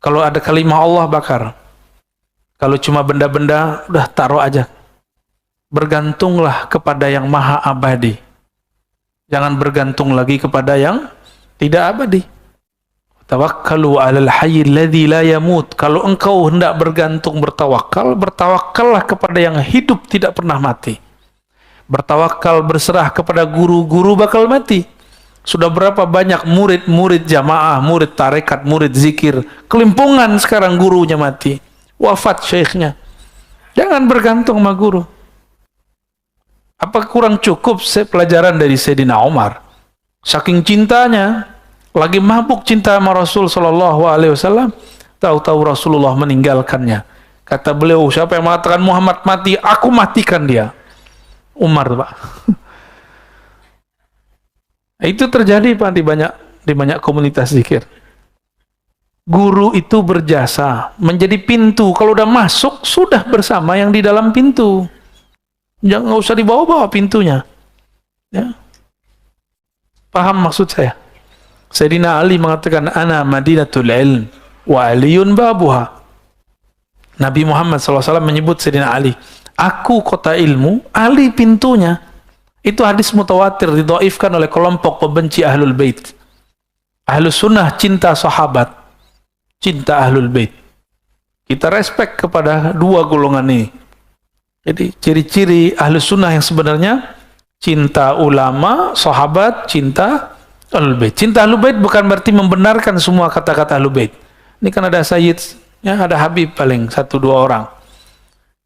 Kalau ada kalimah Allah bakar. Kalau cuma benda-benda udah taruh aja. Bergantunglah kepada yang maha abadi. Jangan bergantung lagi kepada yang tidak abadi. Tawakkalu 'alal hayyil ladzi la yamut. Kalau engkau hendak bergantung bertawakal, bertawakallah kepada yang hidup tidak pernah mati. Bertawakal, berserah kepada guru-guru bakal mati. Sudah berapa banyak murid-murid jamaah, murid tarekat, murid zikir, kelimpungan sekarang gurunya mati, wafat syekhnya. Jangan bergantung sama guru. Apa kurang cukup pelajaran dari Sayyidina Umar? Saking cintanya, lagi mabuk cinta sama Rasul Sallallahu Alaihi Wasallam, tahu-tahu Rasulullah meninggalkannya. Kata beliau, siapa yang mengatakan Muhammad mati, aku matikan dia. Umar, Pak. Itu terjadi Pak di banyak komunitas zikir. Guru itu berjasa menjadi pintu. Kalau udah masuk sudah bersama yang di dalam pintu. Jangan, nggak usah dibawa-bawa pintunya. Ya. Paham maksud saya? Sayyidina Ali mengatakan, ana madinatul ilm wa aliyun babuha. Nabi Muhammad SAW menyebut Sayyidina Ali, aku kota ilmu, Ali pintunya. Itu hadis mutawatir, didhaifkan oleh kelompok pembenci ahlul bait. Ahlus sunnah cinta sahabat, cinta ahlul bait. Kita respect kepada dua golongan ini. Jadi ciri-ciri ahlus sunnah yang sebenarnya cinta ulama, sahabat, cinta ahlul bait. Cinta ahlul bait bukan berarti membenarkan semua kata-kata ahlul bait. Ini kan ada Sayyid, ya, ada Habib paling 1-2 orang.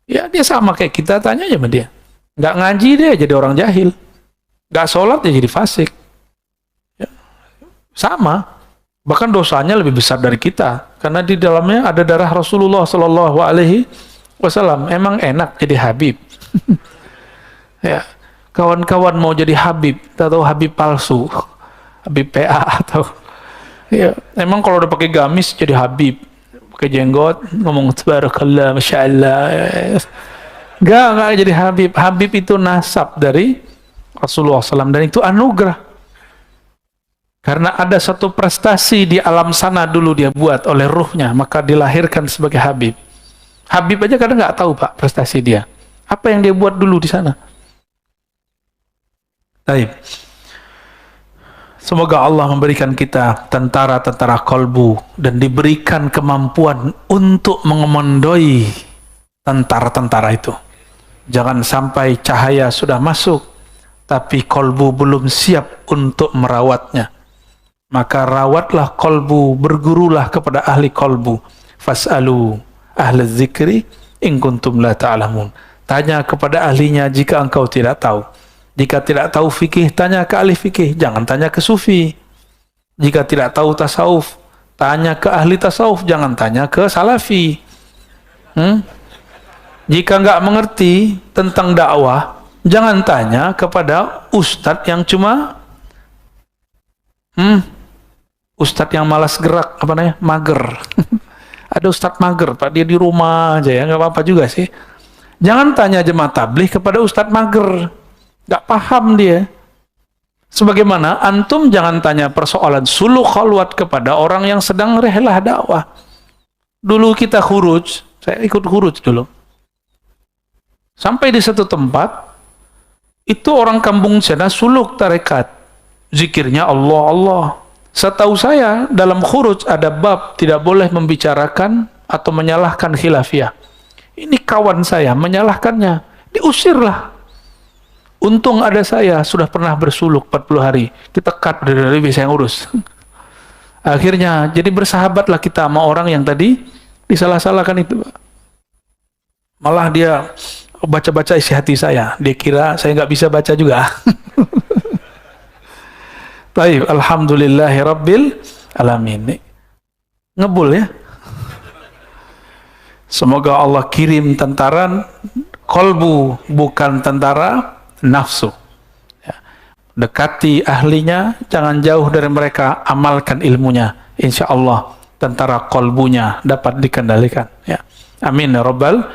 Ya dia sama kayak kita, tanya aja sama dia. Nggak ngaji dia jadi orang jahil. Nggak sholat dia jadi fasik. Ya, sama. Bahkan dosanya lebih besar dari kita. Karena di dalamnya ada darah Rasulullah Sallallahu Alaihi Wasallam. Emang enak jadi Habib. Ya, kawan-kawan mau jadi Habib, kita tahu Habib palsu. Habib PA atau ya, emang kalau udah pakai gamis jadi Habib, pakai jenggot, ngomong tabarakallah, masya Allah. Enggak jadi Habib. Habib itu nasab dari Rasulullah SAW, dan itu anugerah. Karena ada satu prestasi di alam sana dulu dia buat oleh ruhnya, maka dilahirkan sebagai Habib. Habib aja kadang nggak tahu Pak prestasi dia. Apa yang dia buat dulu di sana. Baik. Semoga Allah memberikan kita tentara-tentara kolbu dan diberikan kemampuan untuk mengemondoi tentara-tentara itu. Jangan sampai cahaya sudah masuk, tapi kolbu belum siap untuk merawatnya. Maka rawatlah kolbu, bergurulah kepada ahli kolbu. Fas'alu ahli zikri in kuntum la ta'lamun. Tanya kepada ahlinya jika engkau tidak tahu. Jika tidak tahu fikih, tanya ke ahli fikih, jangan tanya ke sufi. Jika tidak tahu tasawuf, tanya ke ahli tasawuf, jangan tanya ke salafi. Jika nggak mengerti tentang dakwah, jangan tanya kepada ustadz yang cuma ustadz yang malas gerak, apa namanya, mager. Ada ustadz mager, Pak, dia di rumah aja ya, nggak apa-apa juga sih. Jangan tanya jemaah tabligh kepada ustadz mager. Gak paham dia. Sebagaimana antum jangan tanya persoalan suluk khalwat kepada orang yang sedang rehlah dakwah. Dulu kita khuruj, saya ikut khuruj dulu. Sampai di satu tempat, itu orang kampung sana suluk tarekat. Zikirnya Allah, Allah. Setahu saya, dalam khuruj ada bab tidak boleh membicarakan atau menyalahkan khilafiyah. Ini kawan saya menyalahkannya, diusirlah. Untung ada saya, sudah pernah bersuluk 40 hari. Kita cut dari bisa yang urus. Akhirnya, jadi bersahabatlah kita sama orang yang tadi disalah-salahkan itu. Malah dia baca-baca isi hati saya. Dia kira saya nggak bisa baca juga. Baik, alhamdulillahi rabbil alamin. Ngebul ya. Semoga Allah kirim tentara kolbu, bukan tentara nafsu. Ya. Dekati ahlinya, jangan jauh dari mereka, amalkan ilmunya. Insya Allah tentara kolbunya dapat dikendalikan. Ya. Amin ya rabbal